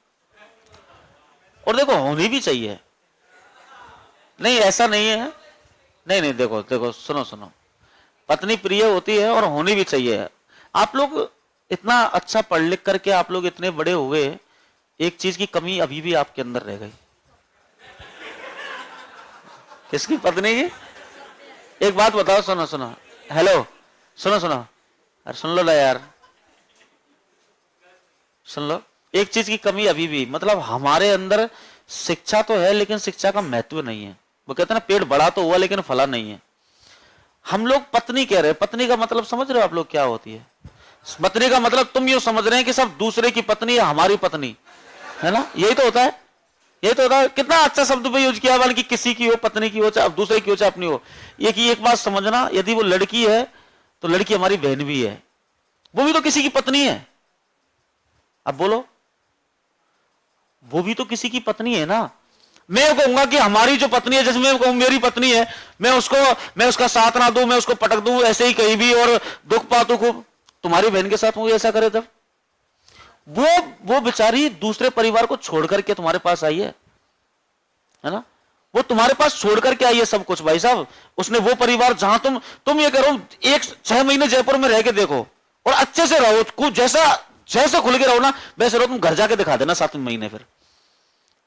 और देखो होनी भी चाहिए, नहीं ऐसा नहीं है, नहीं देखो देखो सुनो, पत्नी प्रिय होती है और होनी भी चाहिए। आप लोग इतना अच्छा पढ़ लिख करके आप लोग इतने बड़े हुए, एक चीज की कमी अभी भी आपके अंदर रह गई। किसकी? पत्नी की। एक बात बताओ, सुनो, हेलो सुनो, अरे सुन लो ना यार, सुन लो। एक चीज की कमी अभी भी, मतलब हमारे अंदर शिक्षा तो है लेकिन शिक्षा का महत्व नहीं है। वो कहते हैं ना पेड़ बड़ा तो हुआ लेकिन फला नहीं है। हम लोग पत्नी कह रहे हैं, पत्नी का मतलब समझ रहे हो आप लोग क्या होती है? पत्नी का मतलब तुम यूं समझ रहे हैं कि सब दूसरे की पत्नी है हमारी पत्नी, है ना, यही तो होता है, यही तो होता है। कितना अच्छा शब्द पे यूज किया, बल्कि किसी की हो, पत्नी की हो, चाहे दूसरे की हो चाहे अपनी हो। ये कि एक बात समझना, यदि वो लड़की है तो लड़की हमारी बहन भी है, वो भी तो किसी की पत्नी है। अब बोलो, वो भी तो किसी की पत्नी है ना। मैं कहूंगा कि हमारी जो पत्नी है, जैसे मैं कहूं मेरी पत्नी है, मैं उसका साथ ना दूं, मैं उसको पटक दूं ऐसे ही कहीं भी और दुख पातू खूब, तुम्हारी बहन के साथ वो ऐसा करे तब वो बेचारी दूसरे परिवार को छोड़ करके तुम्हारे पास आई है ना, वो तुम्हारे पास छोड़ करके आई है सब कुछ भाई साहब। उसने वो परिवार जहां तुम ये करो, 6 महीने जयपुर में रह के देखो और अच्छे से रहो, कुछ जैसे खुल के रहो ना वैसे रहो। तुम घर जाके दिखा देना 7 महीने, फिर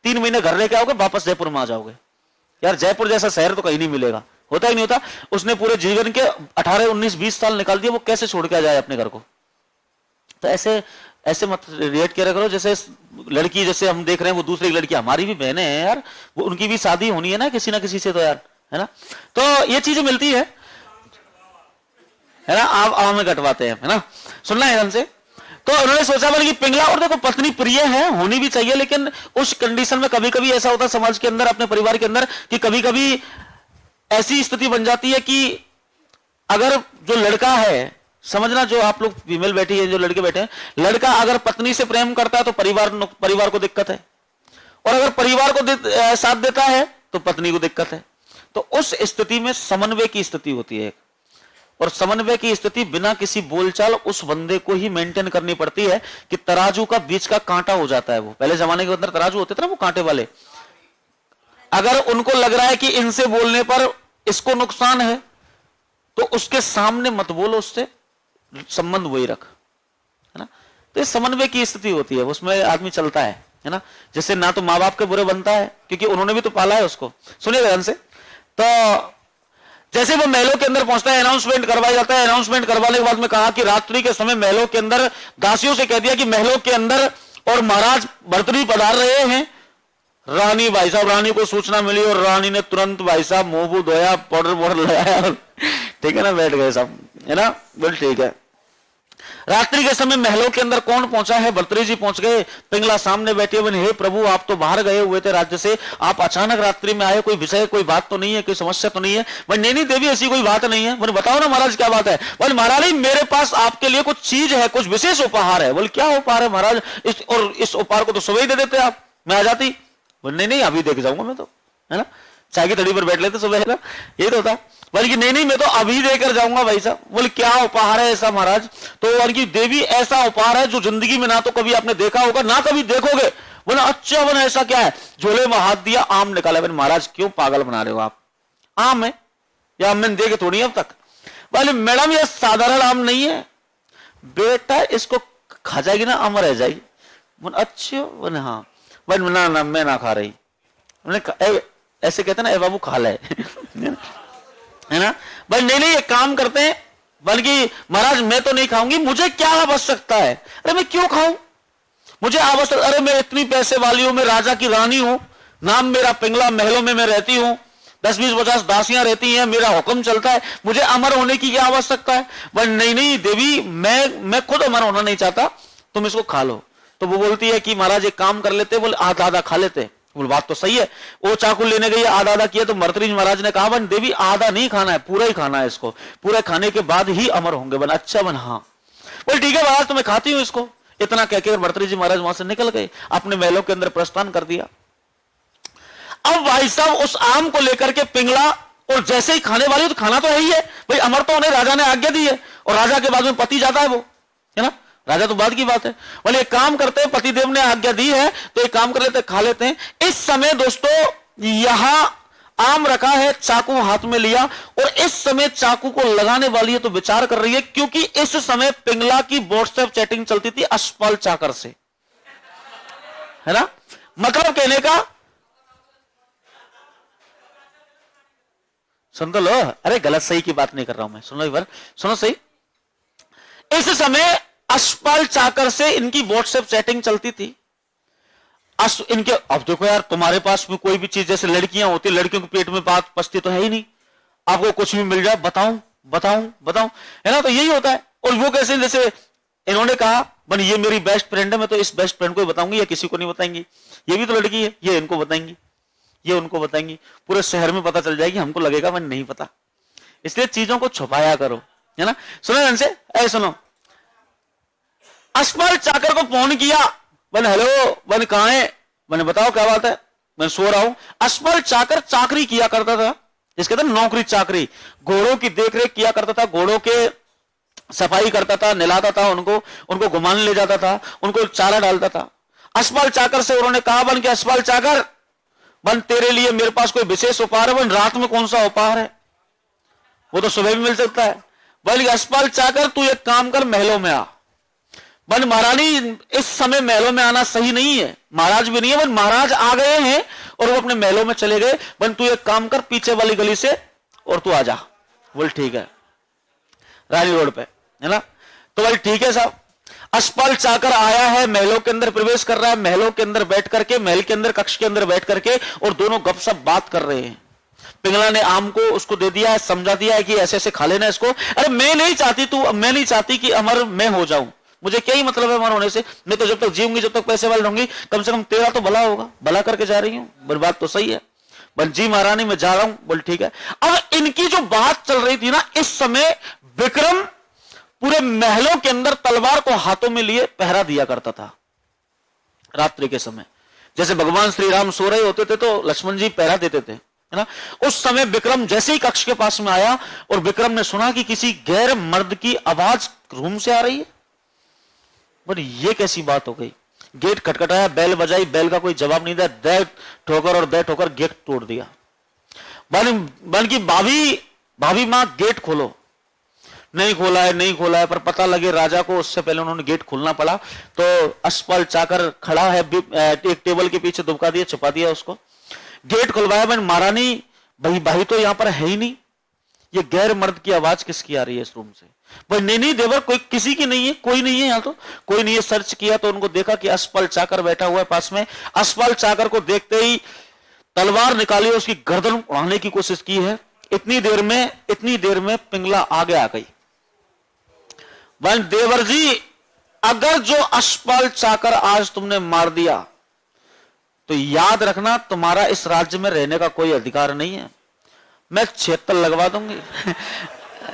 3 महीने घर लेके आओगे, वापस जयपुर में आ जाओगे। यार जयपुर जैसा शहर तो कहीं नहीं मिलेगा, होता ही नहीं होता। उसने पूरे जीवन के 18, 19, 20 साल निकाल दिए, वो कैसे छोड़ के आ जाए अपने घर को? तो ऐसे मत रिएक्ट किया करो जैसे लड़की, जैसे हम देख रहे हैं वो दूसरी लड़की हमारी भी बहनें हैं यार, वो उनकी भी शादी होनी है ना किसी से तो यार, है ना। तो ये चीजें मिलती है ना, आप में कटवाते हैं, है ना। सुनना है ध्यान से। तो उन्होंने सोचा बोले कि पिंगला, और देखो पत्नी प्रिय है, होनी भी चाहिए, लेकिन उस कंडीशन में कभी कभी ऐसा होता है समाज के अंदर, अपने परिवार के अंदर, कि कभी कभी ऐसी स्थिति बन जाती है कि अगर जो लड़का है, समझना जो आप लोग फीमेल बैठी है, जो लड़के बैठे हैं, लड़का अगर पत्नी से प्रेम करता है तो परिवार को दिक्कत है, और अगर परिवार को साथ देता है तो पत्नी को दिक्कत है। तो उस स्थिति में समन्वय की स्थिति होती है, और समन्वय की स्थिति बिना किसी बोलचाल उस बंदे को ही मेंटेन करनी पड़ती है कि तराजू का बीच का कांटा हो जाता है। वो पहले जमाने के अंदर तराजू होते थे ना, वो कांटे वाले, अगर उनको लग रहा है कि इनसे बोलने पर इसको नुकसान है तो उसके सामने मत बोलो, उससे संबंध वही रख, है ना। तो इस समन्वय की स्थिति होती है, उसमें आदमी चलता है ना। जैसे ना तो माँ बाप के बुरे बनता है, क्योंकि उन्होंने भी तो पाला है उसको। सुनिए ध्यान से, तो जैसे वो महलों के अंदर पहुंचता है, अनाउंसमेंट करवाया जाता है। अनाउंसमेंट करवाने के बाद में कहा कि रात्रि के समय महलों के अंदर, दासियों से कह दिया कि महलों के अंदर और महाराज भर्तृहरि पधार रहे हैं। रानी, भाई साहब, रानी को सूचना मिली और रानी ने तुरंत भाई साहब मुंह धोया, पाउडर लगाया, ठीक है ना, बैठ गए सब, है ना, बोल ठीक है। रात्रि के समय महलों के अंदर कौन पहुंचा है? भर्तृहरि जी पहुंच गए। पिंगला सामने बैठी है, हे प्रभु, आप तो बाहर गए हुए थे राज्य से, आप अचानक रात्रि में आए, कोई विषय, कोई बात तो नहीं है, कोई समस्या तो नहीं है? बोले नहीं देवी, ऐसी कोई बात नहीं है। बोले बताओ ना महाराज क्या बात है? बोले महाराज मेरे पास आपके लिए कुछ चीज है, कुछ विशेष उपहार है। बोले क्या उपहार है महाराज? इस उपहार को तो सुबह ही दे देते आप, मैं आ जाती। बोले नहीं अभी देख जाऊंगा मैं तो, है ना, चाय की तड़ी पर बैठ लेते सुबह, है ना, ये तो होता। बल्कि नहीं मैं तो अभी देकर जाऊंगा भाई साहब। बोले क्या उपहार है ऐसा महाराज? तो उनकी देवी ऐसा उपहार है जो जिंदगी में ना तो कभी आपने देखा होगा, ना कभी देखोगे। बोले अच्छा, बोले ऐसा क्या है? झोले में हाथ दिया, आम निकाला। बोले महाराज क्यों पागल बना रहे हो आप? आम है, या मैंने देखे थोड़ी अब तक। बोले मैडम ये साधारण आम नहीं है बेटा, इसको खा जाएगी ना आम रह जाएगी। बोले अच्छा, बोले हाँ। बोले ना मैं ना खा रही। ऐसे कहते ना, ए बाबू खा ले, है ना। भाई नहीं एक काम करते हैं, बल्कि महाराज मैं तो नहीं खाऊंगी, मुझे क्या आवश्यकता है? अरे मैं क्यों खाऊं, मुझे आवश्यकता, अरे मैं इतनी पैसे वाली हूं, मैं राजा की रानी हूं, नाम मेरा पिंगला, महलों में मैं रहती हूं, 10-20-50 दासियां रहती हैं, मेरा हुक्म चलता है, मुझे अमर होने की क्या आवश्यकता है? भाई नहीं देवी, मैं खुद अमर होना नहीं चाहता, तुम इसको खा लो। तो वो बोलती है कि महाराज एक काम कर लेते, बोले आधा खा लेते। बोले बात तो सही है। वो चाकू लेने गई, आधा किया, तो भर्तृहरि महाराज ने कहा बन देवी आधा नहीं खाना है, पूरा ही खाना है, इसको पूरा खाने के बाद ही अमर होंगे। बन अच्छा बन हाँ। बोले ठीक है महाराज, तो मैं खाती हूं इसको। इतना कहकर भर्तृहरि महाराज वहां से निकल गए, अपने महलों के अंदर प्रस्थान कर दिया। अब भाई साहब उस आम को लेकर के पिंगला, और जैसे ही खाने वाली, तो खाना तो है ही है भाई, अमर तो उन्हें राजा ने आज्ञा दी है, और राजा के बाद में पति जाता है वो, है ना, राजा तो बाद की बात है। बोले एक काम करते हैं, पतिदेव ने आज्ञा दी है तो एक काम कर लेते, खा लेते हैं। इस समय दोस्तों यहां आम रखा है, चाकू हाथ में लिया, और इस समय चाकू को लगाने वाली है तो विचार कर रही है, क्योंकि इस समय पिंगला की व्हाट्सएप चैटिंग चलती थी अश्वपाल चाकर से, है ना। मतलब कहने का, सुन तो लो, अरे गलत सही की बात नहीं कर रहा हूं मैं, सुनो एक बार, सुनो सही। इस समय अश्वपाल चाकर से इनकी व्हाट्सएप चैटिंग चलती थी। इनके, अब देखो यार, तुम्हारे पास में कोई भी चीज, जैसे लड़कियां होती, लड़कियों के पेट में बात पचती तो है ही नहीं, आपको कुछ भी मिल जाए बताऊं, है ना, तो यही होता है। और वो कैसे, जैसे इन्होंने कहा बन ये मेरी बेस्ट फ्रेंड है, मैं तो इस बेस्ट फ्रेंड को बताऊंगी, या किसी को नहीं बताएंगी, ये भी तो लड़की है, ये इनको बताएंगी, ये उनको बताएंगी, पूरे शहर में पता चल जाएगी, हमको लगेगा मैंने नहीं पता। इसलिए चीजों को छुपाया करो, है ना। सुनो ध्यान से, ऐ सुनो, अश्वपाल चाकर को फोन किया, बन हेलो, बन कहां है? मैंने बताओ क्या बात है? मैं सो रहा हूं। अश्वपाल चाकर चाकरी किया करता था, जिसके कहते नौकरी चाकरी, घोड़ों की देखरेख किया करता था, घोड़ों के सफाई करता था, नहलाता था, उनको घुमाने ले जाता था, उनको चारा डालता था। अश्वपाल चाकर से उन्होंने कहा बन कि अश्वपाल चाकर, बन तेरे लिए मेरे पास कोई विशेष उपहार है। बन रात में कौन सा उपहार है? वो तो सुबह भी मिल सकता है। बल्कि अश्वपाल चाकर तू एक काम कर, महलों में आ। बन महारानी इस समय महलों में आना सही नहीं है, महाराज भी नहीं है, बन महाराज आ गए हैं और वो अपने महलों में चले गए। बन तू एक काम कर, पीछे वाली गली से और तू आ जा। बोल ठीक है, रानी रोड पे, है ना। तो बोल ठीक है साहब। अश्वपाल चाकर आया है, महलों के अंदर प्रवेश कर रहा है, महलों के अंदर बैठ करके, महल के अंदर कक्ष के अंदर बैठ करके, और दोनों गपशप बात कर रहे हैं। पिंगला ने आम को उसको दे दिया है, समझा दिया है कि ऐसे ऐसे खा लेना इसको। अरे मैं नहीं चाहती कि अमर मैं हो जाऊं, मुझे क्या ही मतलब है मर होने से, मैं तो जब तक जीऊंगी जब तक पैसे वाली रहूंगी, कम से कम तेरा तो भला होगा, भला करके जा रही हूँ, बोल बात तो सही है, बोल जी महारानी मैं जा रहा हूं, बोल ठीक है। अब इनकी जो बात चल रही थी ना, इस समय विक्रम पूरे महलों के अंदर तलवार को हाथों में लिए पहरा दिया करता था रात्रि के समय। जैसे भगवान श्री राम सो रहे होते थे तो लक्ष्मण जी पहरा देते थे, है ना। उस समय विक्रम जैसे ही कक्ष के पास में आया और विक्रम ने सुना कि किसी गैर मर्द की आवाज रूम से आ रही है, बोले ये कैसी बात हो गई। गेट खटखटाया, बैल बजाई, बैल का कोई जवाब नहीं दिया, दे ठोकर और दे ठोकर गेट तोड़ दिया। बल्कि भाभी मां गेट खोलो, नहीं खोला है नहीं खोला है, पर पता लगे राजा को, उससे पहले उन्होंने गेट खोलना पड़ा। तो अश्वपाल चाकर खड़ा है, एक टेबल के पीछे दुबका दिया, छुपा दिया उसको, गेट खुलवाया। मैंने महारानी भाई तो यहां पर है ही नहीं, ये गैर मर्द की आवाज किसकी आ रही है इस रूम से। भाई नहीं देवर, कोई किसी की नहीं है, कोई नहीं है यहां, तो कोई नहीं है। सर्च किया तो उनको देखा कि अश्वपाल चाकर बैठा हुआ है पास में। अश्वपाल चाकर को देखते ही तलवार निकाली, उसकी गर्दन उड़ाने की कोशिश की है। इतनी देर में पिंगला आगे आ गई। वन देवर जी, अगर जो अश्वपाल चाकर आज तुमने मार दिया तो याद रखना तुम्हारा इस राज्य में रहने का कोई अधिकार नहीं है, मैं क्षेत्र लगवा दूंगी।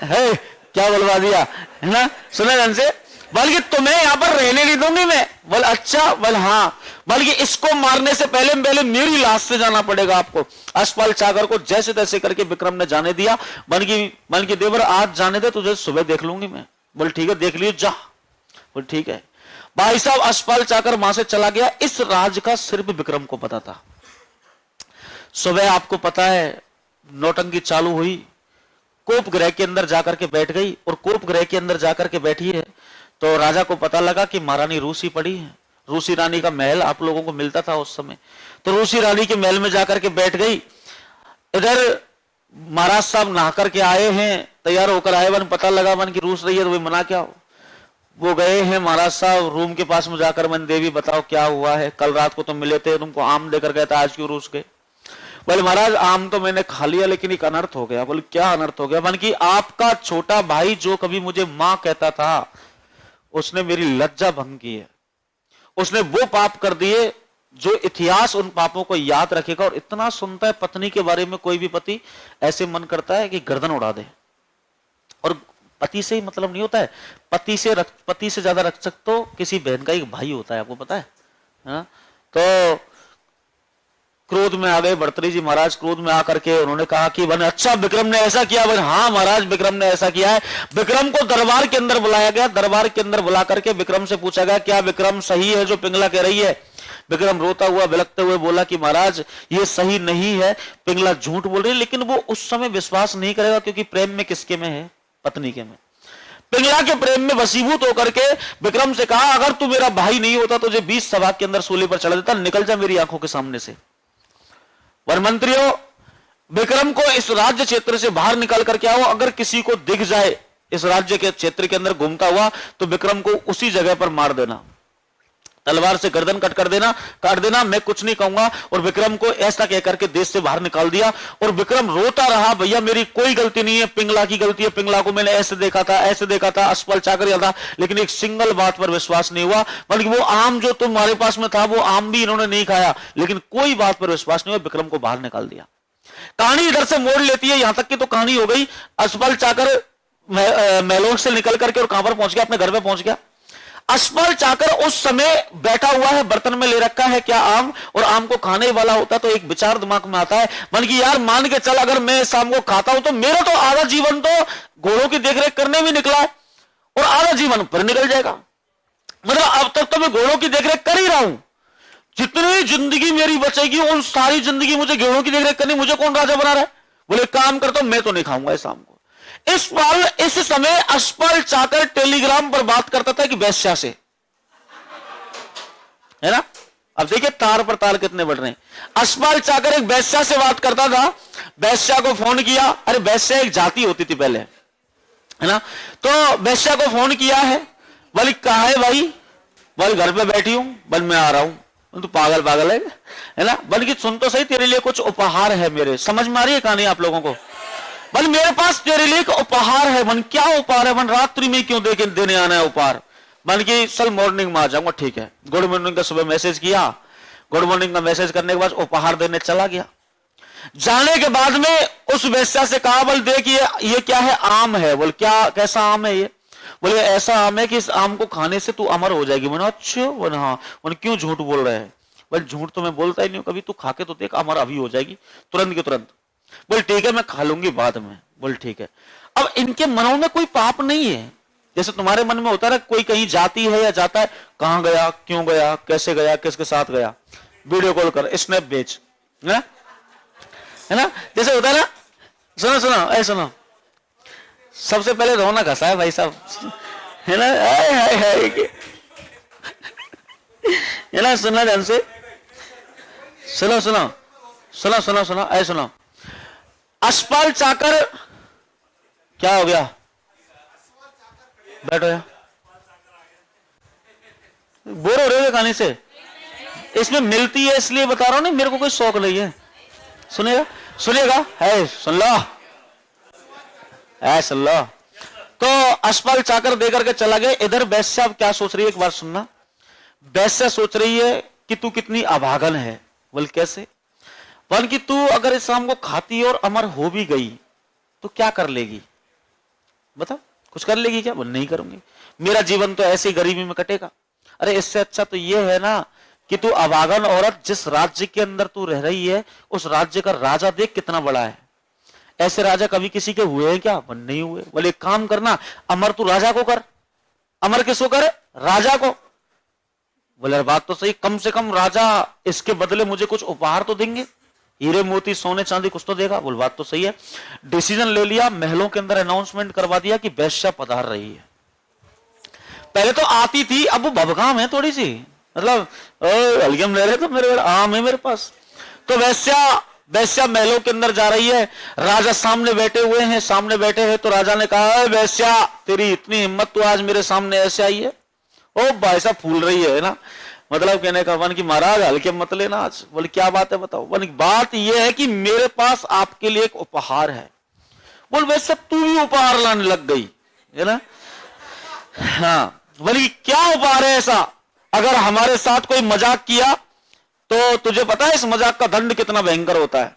है क्या बोलवा दिया, है ना, सुने ढंग से। बल्कि तुम्हें यहां पर रहने नहीं दूंगी मैं। बोल अच्छा, बोल हाँ, बल्कि इसको मारने से पहले मेरी लाश से जाना पड़ेगा आपको। अश्वपाल चाकर को जैसे तैसे करके विक्रम ने जाने दिया। बल्कि देवर आज जाने दे, तुझे सुबह देख लूंगी मैं। बोल ठीक है, देख लियो जा। बोल ठीक है। भाई साहब अश्वपाल चाकर वहां से चला गया। इस राज का सिर्फ विक्रम को पता था। सुबह आपको पता है नौटंकी चालू हुई, कोप गृह के अंदर जाकर के बैठ गई, और कोप गृह के अंदर जाकर के बैठी है तो राजा को पता लगा कि महारानी रूसी पड़ी है। रूसी रानी का महल आप लोगों को मिलता था उस समय, तो रूसी रानी के महल में जाकर के बैठ गई। इधर महाराज साहब नहा करके आए हैं, तैयार होकर आए, वन पता लगा वन की रूस रही है, तो भाई मना क्या हो। वो गए हैं महाराज साहब रूम के पास में जाकर, मन देवी बताओ क्या हुआ है, कल रात को तुम मिले थे, तुमको आम देकर गए थे, आज क्यों रूस गए। बोले महाराज आम तो मैंने खा लिया, लेकिन एक अनर्थ हो गया। बोले क्या अनर्थ हो गया। मन की आपका छोटा भाई जो कभी मुझे मां कहता था, उसने मेरी लज्जा भंग की है, उसने वो पाप कर दिए जो इतिहास उन पापों को याद रखेगा। और इतना सुनता है पत्नी के बारे में कोई भी पति, ऐसे मन करता है कि गर्दन उड़ा दे। और पति से ही मतलब नहीं होता है, पति से ज्यादा रक्षक तो किसी बहन का एक भाई होता है, आपको पता है ना? तो क्रोध में आ गए भर्तृहरि जी महाराज। क्रोध में आकर के उन्होंने कहा कि बन अच्छा विक्रम ने ऐसा किया। बन हाँ महाराज विक्रम ने ऐसा किया है। विक्रम को दरबार के अंदर बुलाया गया। दरबार के अंदर बुला करके विक्रम से पूछा गया क्या विक्रम सही है जो पिंगला कह रही है। विक्रम रोता हुआ बिलखते हुए बोला कि महाराज ये सही नहीं है, पिंगला झूठ बोल रही है। लेकिन वो उस समय विश्वास नहीं करेगा, क्योंकि प्रेम में किसके में है, पत्नी के में। पिंगला के प्रेम में वशीभूत होकर के विक्रम से कहा अगर तू मेरा भाई नहीं होता तुझे 20 सभा के अंदर सूली पर चढ़ा देता, निकल जा मेरी आंखों के सामने से। वर मंत्रियों, विक्रम को इस राज्य क्षेत्र से बाहर निकाल करके आओ। अगर किसी को दिख जाए इस राज्य के क्षेत्र के अंदर घूमता हुआ तो विक्रम को उसी जगह पर मार देना, तलवार से गर्दन काट देना, मैं कुछ नहीं कहूंगा। और विक्रम को ऐसा कहकर के देश से बाहर निकाल दिया। और विक्रम रोता रहा भैया मेरी कोई गलती नहीं है, पिंगला की गलती है, पिंगला को मैंने ऐसे देखा था अश्वपाल चाकर था। लेकिन एक सिंगल बात पर विश्वास नहीं हुआ, बल्कि वो आम जो तुम्हारे पास में था वो आम भी इन्होंने नहीं खाया, लेकिन कोई बात पर विश्वास नहीं हुआ, विक्रम को बाहर निकाल दिया। कहानी इधर से मोड़ लेती है, यहां तक की तो कहानी हो गई अश्वपाल चाकर महलों से निकल करके और कहां पर पहुंच गया, अपने घर में पहुंच गया। अश्वपाल चाकर उस समय बैठा हुआ है, बर्तन में ले रखा है क्या आम, और आम को खाने वाला होता तो एक विचार दिमाग में आता है मन की यार मान के चल अगर मैं इस आम को खाता हूं तो मेरा तो आधा जीवन तो घोड़ों की देखरेख करने में निकला है और आधा जीवन पर निकल जाएगा। मतलब अब तक तो मैं घोड़ों की देखरेख कर ही रहा हूं, जितनी जिंदगी मेरी बचेगी उन सारी जिंदगी मुझे घोड़ों की देखरेख करनी, मुझे कौन राजा बना रहा है। बोले काम करता हूं, मैं तो नहीं खाऊंगा इस आम को। इस समय अश्वपाल चाकर टेलीग्राम पर बात करता था कि वैश्या से, है ना। अब देखिए तार पर तार कितने बढ़ रहे हैं। अश्वपाल चाकर एक वैश्या से बात करता था, वैश्या को फोन किया। अरे वैश्या एक जाति होती थी पहले, है ना। तो वैश्या को फोन किया है, बोली कहा है भाई, बोल घर पे बैठी हूं, बोल मैं आ रहा हूं। तो पागल है ना। बल्कि सुन तो सही, तेरे लिए कुछ उपहार है मेरे, समझ में आ रही है कहानी आप लोगों को। बल मेरे पास तेरे लिए एक उपहार है। मन क्या उपहार है। मन रात्रि में क्यों देने आना है उपहार। मान की चल मॉर्निंग में आ जाऊंगा, ठीक है, गुड मॉर्निंग का सुबह मैसेज किया, गुड मॉर्निंग का मैसेज करने के बाद उपहार देने चला गया। जाने के बाद में उस वेश्या से कहा, बोल देख ये क्या है, आम है। बोल क्या, कैसा आम है ये? बोले ऐसा आम है कि इस आम को खाने से तू अमर हो जाएगी। मैंने अच्छा, बोले हाँ। बोले क्यों झूठ बोल रहे हैं? बोले झूठ तो मैं बोलता ही नहीं हूं कभी, तू खा के तो देख, अमर अभी हो जाएगी तुरंत के तुरंत। बोल ठीक है, मैं खा लूंगी बाद में। बोल ठीक है। अब इनके मनों में कोई पाप नहीं है, जैसे तुम्हारे मन में होता है कोई कहीं जाती है या जाता है, कहां गया, क्यों गया, कैसे गया, किसके साथ गया, वीडियो कॉल कर, स्नैप भेज, है ना, जैसे होता है ना। सुनो सुनो, ऐ सुनो, सबसे पहले रौनक हंसा है भाई साहब, है ना, है ना, सुनना ध्यान से, सुनो सुनो सुनो सुनो सुनो, ऐ सुनो, अशपाल चाकर क्या हो गया, बैठो यार, बोर हो रहे हो कहानी से, इसमें मिलती है इसलिए बता रहा हूं, नहीं मेरे को कोई शौक नहीं है। सुनेगा सुनेगा, है सुन लो, है सुन लो। तो अशपाल चाकर देकर के चला गया। इधर वैश्या अब क्या सोच रही है, एक बार सुनना। वैश्या सोच रही है कि तू कितनी अभागन है। बोल कैसे? बोल कि तू अगर इस आम को खाती और अमर हो भी गई तो क्या कर लेगी, बता, कुछ कर लेगी क्या? बोल नहीं करूंगी, मेरा जीवन तो ऐसी गरीबी में कटेगा। अरे इससे अच्छा तो यह है ना कि तू अभागन औरत, जिस राज्य के अंदर तू रह रही है उस राज्य का राजा देख कितना बड़ा है, ऐसे राजा कभी किसी के हुए हैं क्या? बन नहीं हुए। बोले एक काम करना, अमर तू राजा को कर। अमर किसको करे? राजा को। बोले बात तो सही, कम से कम राजा इसके बदले मुझे कुछ उपहार तो देंगे, हीरे मोती सोने चांदी कुछ तो देगा। बोल बात तो सही है। डिसीजन ले लिया, महलों के अंदर अनाउंसमेंट करवा दिया कि वैश्या पधार रही है। पहले तो आती थी, अब वो भभकाम है थोड़ी सी, मतलब हल्के में ले रहे तो मेरे आम है मेरे पास। तो वैश्या महलों के अंदर जा रही है, राजा सामने बैठे हुए हैं, सामने बैठे हैं। तो राजा ने कहा, वैश्या तेरी इतनी हिम्मत, तो आज मेरे सामने ऐसे आई है। ओ भाई साहब फूल रही है ना, मतलब कहने का वन की महाराज हल्के मत लेना आज। बोले क्या बात है बताओ। बोले बात यह है कि मेरे पास आपके लिए एक उपहार है। बोल वैसे तू भी उपहार लाने लग गई है ना। हाँ, बोले क्या उपहार है ऐसा, अगर हमारे साथ कोई मजाक किया तो तुझे पता है इस मजाक का दंड कितना भयंकर होता है।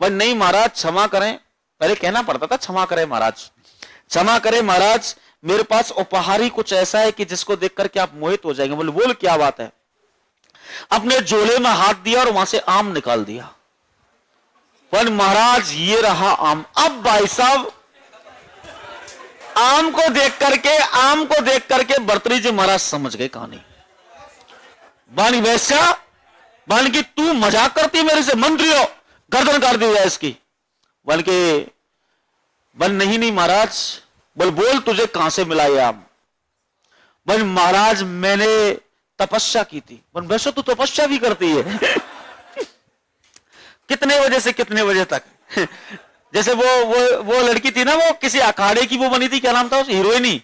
बोले नहीं महाराज क्षमा करें, पहले कहना पड़ता था क्षमा करें महाराज, क्षमा करें महाराज, मेरे पास उपहार ही कुछ ऐसा है कि जिसको देख करके आप मोहित हो जाएंगे। बोले बोल क्या बात है। अपने झोले में हाथ दिया और वहां से आम निकाल दिया। पर महाराज ये रहा आम। अब भाई साहब आम को देख करके भर्तृहरि जी महाराज समझ गए कहानी। बानी वैश्या, बान की तू मजाक करती है मेरे से, मंत्री हो, गर्दन काट दी जाए इसकी। बल्कि बल नहीं महाराज। बोल बोल तुझे कहां से मिला ये आम। बोल महाराज मैंने तपस्या की थी। बोल वैसे तू तपस्या भी करती है कितने बजे से कितने बजे तक जैसे वो लड़की थी ना, वो किसी अखाड़े की वो बनी थी, क्या नाम था उस हीरोइनी,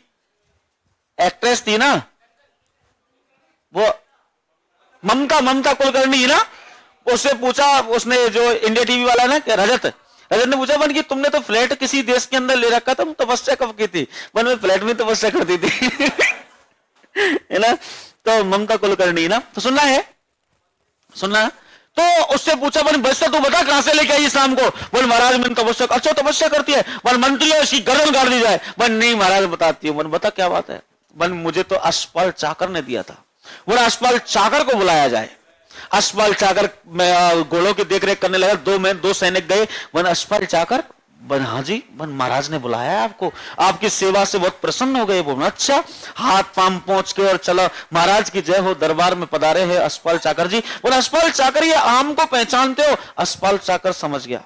एक्ट्रेस थी ना वो, ममता कुलकर्णी ना। उससे पूछा, उसने जो इंडिया टीवी वाला ना रजत ने पूछा बन कि तुमने तो फ्लैट किसी देश के अंदर ले रखा था, तुम तपस्या कब की थी? बन मैं फ्लैट में तपस्या करती थी है ना। तो ममता कुलकर्णी ना, तो सुनना। तो उससे पूछा बन बस तू बता कहां से लेके आई शाम को। बोल महाराज मैंने तपस्या। अच्छा तपस्या करती है। बोल मंत्री है, इसकी गर्दन काट दी जाए। बन नहीं महाराज बताती हूं। बन बता क्या बात है। बन मुझे तो अशपाल चाकर ने दिया था। बोला अशपाल चाकर को बुलाया जाए। अशपाल चाकर घोड़ों की देखरेख करने लगा। दो सैनिक गए। बन अशपाल चाकर, बन हाँ जी, बन महाराज ने बुलाया है आपको, आपकी सेवा से बहुत प्रसन्न हो गए। बोल अच्छा, हाथ पांव पहुंच के और चलो महाराज की जय हो, दरबार में पधारे हैं अशपाल चाकर जी। बोला अशपाल चाकर ये आम को पहचानते हो? अशपाल चाकर समझ गया।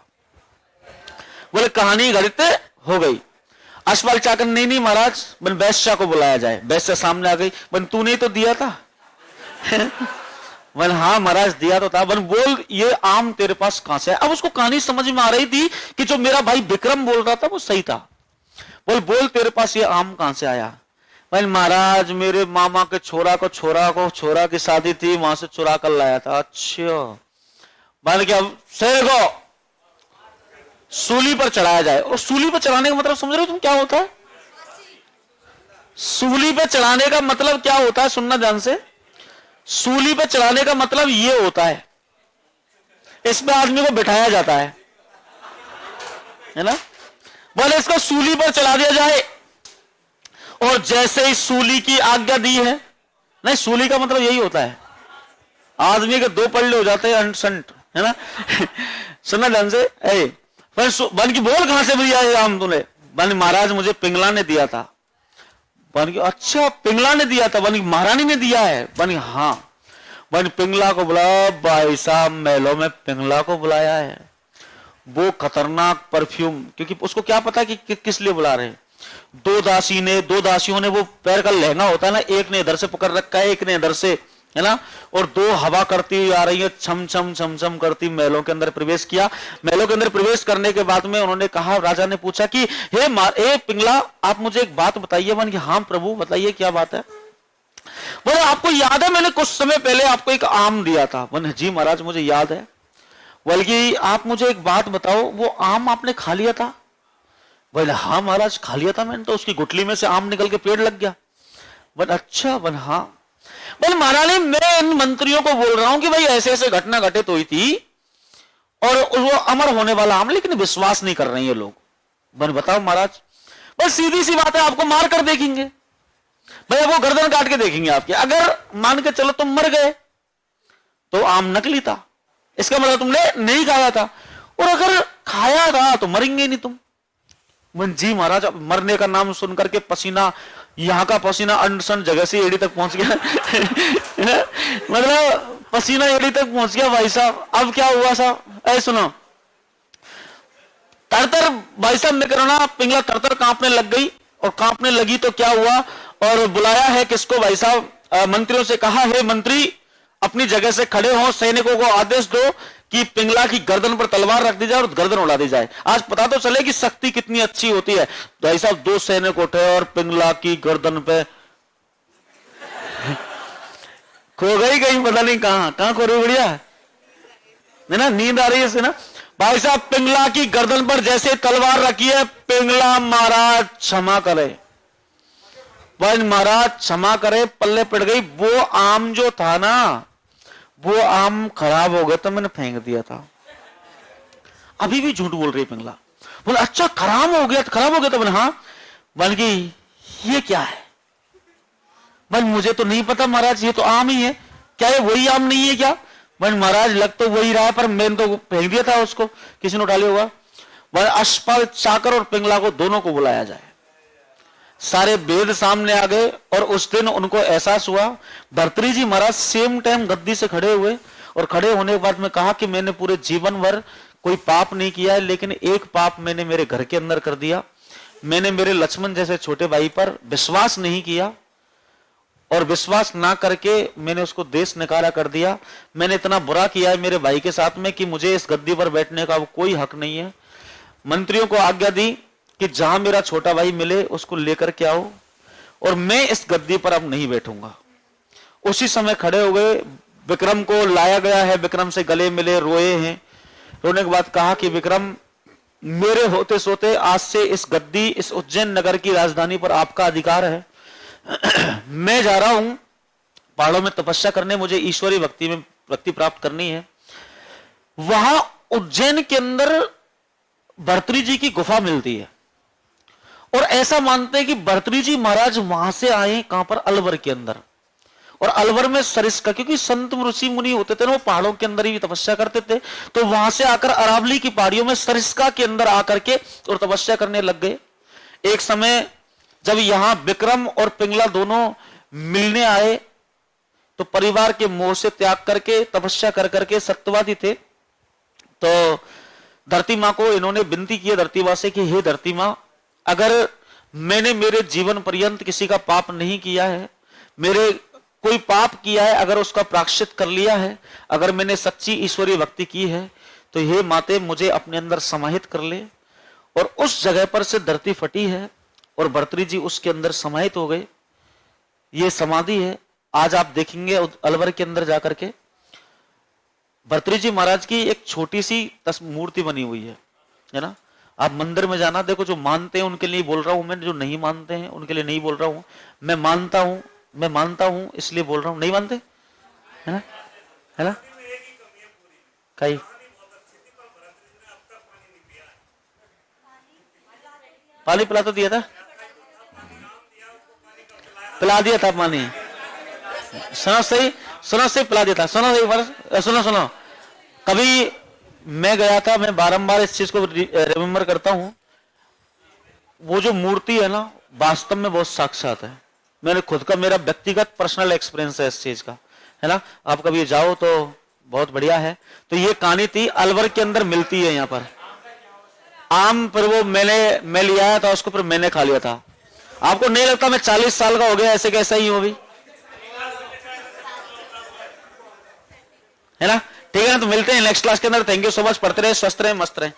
बोले कहानी घटित हो गई। अशपाल चाकर नहीं महाराज, बन वैश्या को बुलाया जाए। वैश्या सामने आ गई। बन तूने तो दिया था बन हाँ महाराज दिया तो था। बन बोल ये आम तेरे पास कहां से है? अब उसको कहानी समझ में आ रही थी कि जो मेरा भाई विक्रम बोल रहा था वो सही था। बोल तेरे पास ये आम कहां से आया? बन महाराज मेरे मामा के छोरा की शादी थी, वहां से चुरा कर लाया था। अच्छा, बन क्या शेर को सूली पर चढ़ाया जाए। और सूली पर चढ़ाने का मतलब समझ रहे हो तुम क्या होता है? सूली पे चढ़ाने का मतलब क्या होता है, सुनना ध्यान से। सूली पे चढ़ाने का मतलब ये होता है, इसमें आदमी को बिठाया जाता है ना। बोले इसको सूली पर चढ़ा दिया जाए, और जैसे ही सूली की आज्ञा दी है, नहीं सूली का मतलब यही होता है, आदमी के दो पल्ले हो जाते हैं अंट संट, है ना। सुनना ध्यान से। बन की बोल कहां से दिया है आम तूने? बन महाराज मुझे पिंगला ने दिया था। बन की अच्छा पिंगला ने दिया था? बन की महारानी ने दिया है? बन की हाँ। बन पिंगला को बुलाया, भाई साहब महलों में पिंगला को बुलाया है। वो खतरनाक परफ्यूम, क्योंकि उसको क्या पता कि किस लिए बुला रहे हैं। दो दासियों ने वो पैर का लहंगा होता है ना, एक ने इधर से पकड़ रखा है, एक ने इधर से, है ना, और दो हवा करती हुई आ रही है, छम छम छम छम करती महलों के अंदर प्रवेश किया। महलों के अंदर प्रवेश करने के बाद में उन्होंने कहा, राजा ने पूछा कि हे पिंगला, आप मुझे एक बात बताइए। मन कि हाँ प्रभु बताइए क्या बात है। बोले आपको याद है मैंने कुछ समय पहले आपको एक आम दिया था? बोले जी महाराज मुझे याद है। बल्कि आप मुझे एक बात बताओ, वो आम आपने खा लिया था? बोले हाँ महाराज खा लिया था मैंने, तो उसकी गुठली में से आम निकल के पेड़ लग गया। बोले अच्छा। बोले हाँ। बोले महारानी मैं इन मंत्रियों को बोल रहा हूं कि भाई ऐसे ऐसे घटना घटित हुई थी और वो अमर होने वाला आम, लेकिन विश्वास नहीं कर रहे हैं ये लोग। बोले बताओ महाराज। बस सीधी सी बात है, आपको मार कर देखेंगे भाई, वो गर्दन काट के देखेंगे आपके। अगर मान के चलो तुम मर गए तो आम नकली था, इसका मतलब तुमने नहीं खाया था, और अगर खाया था तो मरेंगे नहीं तुम। जी महाराज। मरने का नाम सुनकर के पसीना, यहां का पसीना अंडसन जगह से एड़ी तक पहुंच गया। मतलब पसीना एड़ी तक पहुंच गया भाई साहब। अब क्या हुआ साहब, ऐ सुनो, तरतर भाई साहब में करना, पिंगला तरतर कांपने लग गई, और कांपने लगी तो क्या हुआ, और बुलाया है किसको भाई साहब, मंत्रियों से कहा, हे मंत्री अपनी जगह से खड़े हो, सैनिकों को आदेश दो कि पिंगला की गर्दन पर तलवार रख दी जाए और गर्दन उड़ा दी जाए। आज पता तो चले कि शक्ति कितनी अच्छी होती है। भाई साहब दो सैनिक उठे और पिंगला की गर्दन पे खो गई, कहीं पता नहीं कहां खो रही, बढ़िया है ना, नींद आ रही है इसे ना। भाई साहब पिंगला की गर्दन पर जैसे तलवार रखी है, पिंगला महाराज क्षमा करे, महाराज क्षमा करे, पल्ले पड़ गई। वो आम जो था ना, वो आम खराब हो गया तो मैंने फेंक दिया था। अभी भी झूठ बोल रही पिंगला। बोले अच्छा खराब हो गया तो बोले हाँ। बन गई ये क्या है? बन मुझे तो नहीं पता महाराज, ये तो आम ही है। क्या ये वही आम नहीं है क्या? बन महाराज लग तो वही रहा है, पर मैंने तो फेंक दिया था उसको, किसी ने उठा लिया होगा। बन अश्वपाल चाकर और पिंगला को दोनों को बुलाया जाए। सारे वेद सामने आ गए, और उस दिन उनको एहसास हुआ। भर्तृहरि जी महाराज सेम टाइम गद्दी से खड़े हुए, और खड़े होने के बाद में कहा कि मैंने पूरे जीवन भर कोई पाप नहीं किया है, लेकिन एक पाप मैंने मेरे घर के अंदर कर दिया। मैंने मेरे लक्ष्मण जैसे छोटे भाई पर विश्वास नहीं किया, और विश्वास ना करके मैंने उसको देश निकाला कर दिया। मैंने इतना बुरा किया है मेरे भाई के साथ में कि मुझे इस गद्दी पर बैठने का कोई हक नहीं है। मंत्रियों को आज्ञा दी कि जहां मेरा छोटा भाई मिले उसको लेकर के आओ, और मैं इस गद्दी पर अब नहीं बैठूंगा। उसी समय खड़े हो गए, विक्रम को लाया गया है, विक्रम से गले मिले, रोए हैं। रोने के बाद कहा कि विक्रम मेरे होते सोते आज से इस गद्दी, इस उज्जैन नगर की राजधानी पर आपका अधिकार है। मैं जा रहा हूं पहाड़ों में तपस्या करने, मुझे ईश्वरीय भक्ति प्राप्त करनी है। वहां उज्जैन के अंदर भर्तृहरि जी की गुफा मिलती है, और ऐसा मानते हैं कि भर्तृहरि जी महाराज वहां से आए, कहां पर, अलवर के अंदर। और अलवर में सरिस्का, क्योंकि संत ऋषि मुनि होते थे ना, वो पहाड़ों के अंदर ही तपस्या करते थे, तो वहां से आकर अरावली की पहाड़ियों में सरिस्का के अंदर आकर के और तपस्या करने लग गए। एक समय जब यहां विक्रम और पिंगला दोनों मिलने आए, तो परिवार के मोह से त्याग करके तपस्या कर करके सत्यवादी थे, तो धरती मां को इन्होंने विनती की धरती मां से कि हे धरती मां, अगर मैंने मेरे जीवन पर्यंत किसी का पाप नहीं किया है, मेरे कोई पाप किया है, अगर उसका प्रायश्चित कर लिया है, अगर मैंने सच्ची ईश्वरीय भक्ति की है, तो हे माते मुझे अपने अंदर समाहित कर ले। और उस जगह पर से धरती फटी है, और भर्तृहरि जी उसके अंदर समाहित हो गए। ये समाधि है, आज आप देखेंगे अलवर के अंदर जाकर के भर्तृहरि जी महाराज की एक छोटी सी मूर्ति बनी हुई है ना। आप मंदिर में जाना, देखो जो मानते हैं उनके लिए बोल रहा हूं मैं, जो नहीं मानते हैं उनके लिए नहीं बोल रहा हूं। मैं मानता हूं इसलिए बोल रहा हूं, नहीं मानते है ना, है ना। कई पानी पिला तो दिया था, पिला दिया था पानी। सुनो सही पिला दिया था। सुनो कभी मैं गया था, मैं बारंबार इस चीज को रिमेम्बर करता हूं, वो जो मूर्ति है ना वास्तव में बहुत साक्षात है। मैंने खुद का, मेरा व्यक्तिगत पर्सनल एक्सपीरियंस है इस चीज का, है ना। आप कभी जाओ तो बहुत बढ़िया है। तो ये कहानी थी, अलवर के अंदर मिलती है यहाँ पर आम, पर वो मैं लिया आया था उसको, फिर मैंने खा लिया था। आपको नहीं लगता मैं 40 साल का हो गया ऐसे कैसा ही हूं अभी, है ना। ठीक है ना, तो मिलते हैं नेक्स्ट क्लास के अंदर। थैंक यू सो मच, पढ़ते रहे, स्वस्थ रहे, मस्त रहे।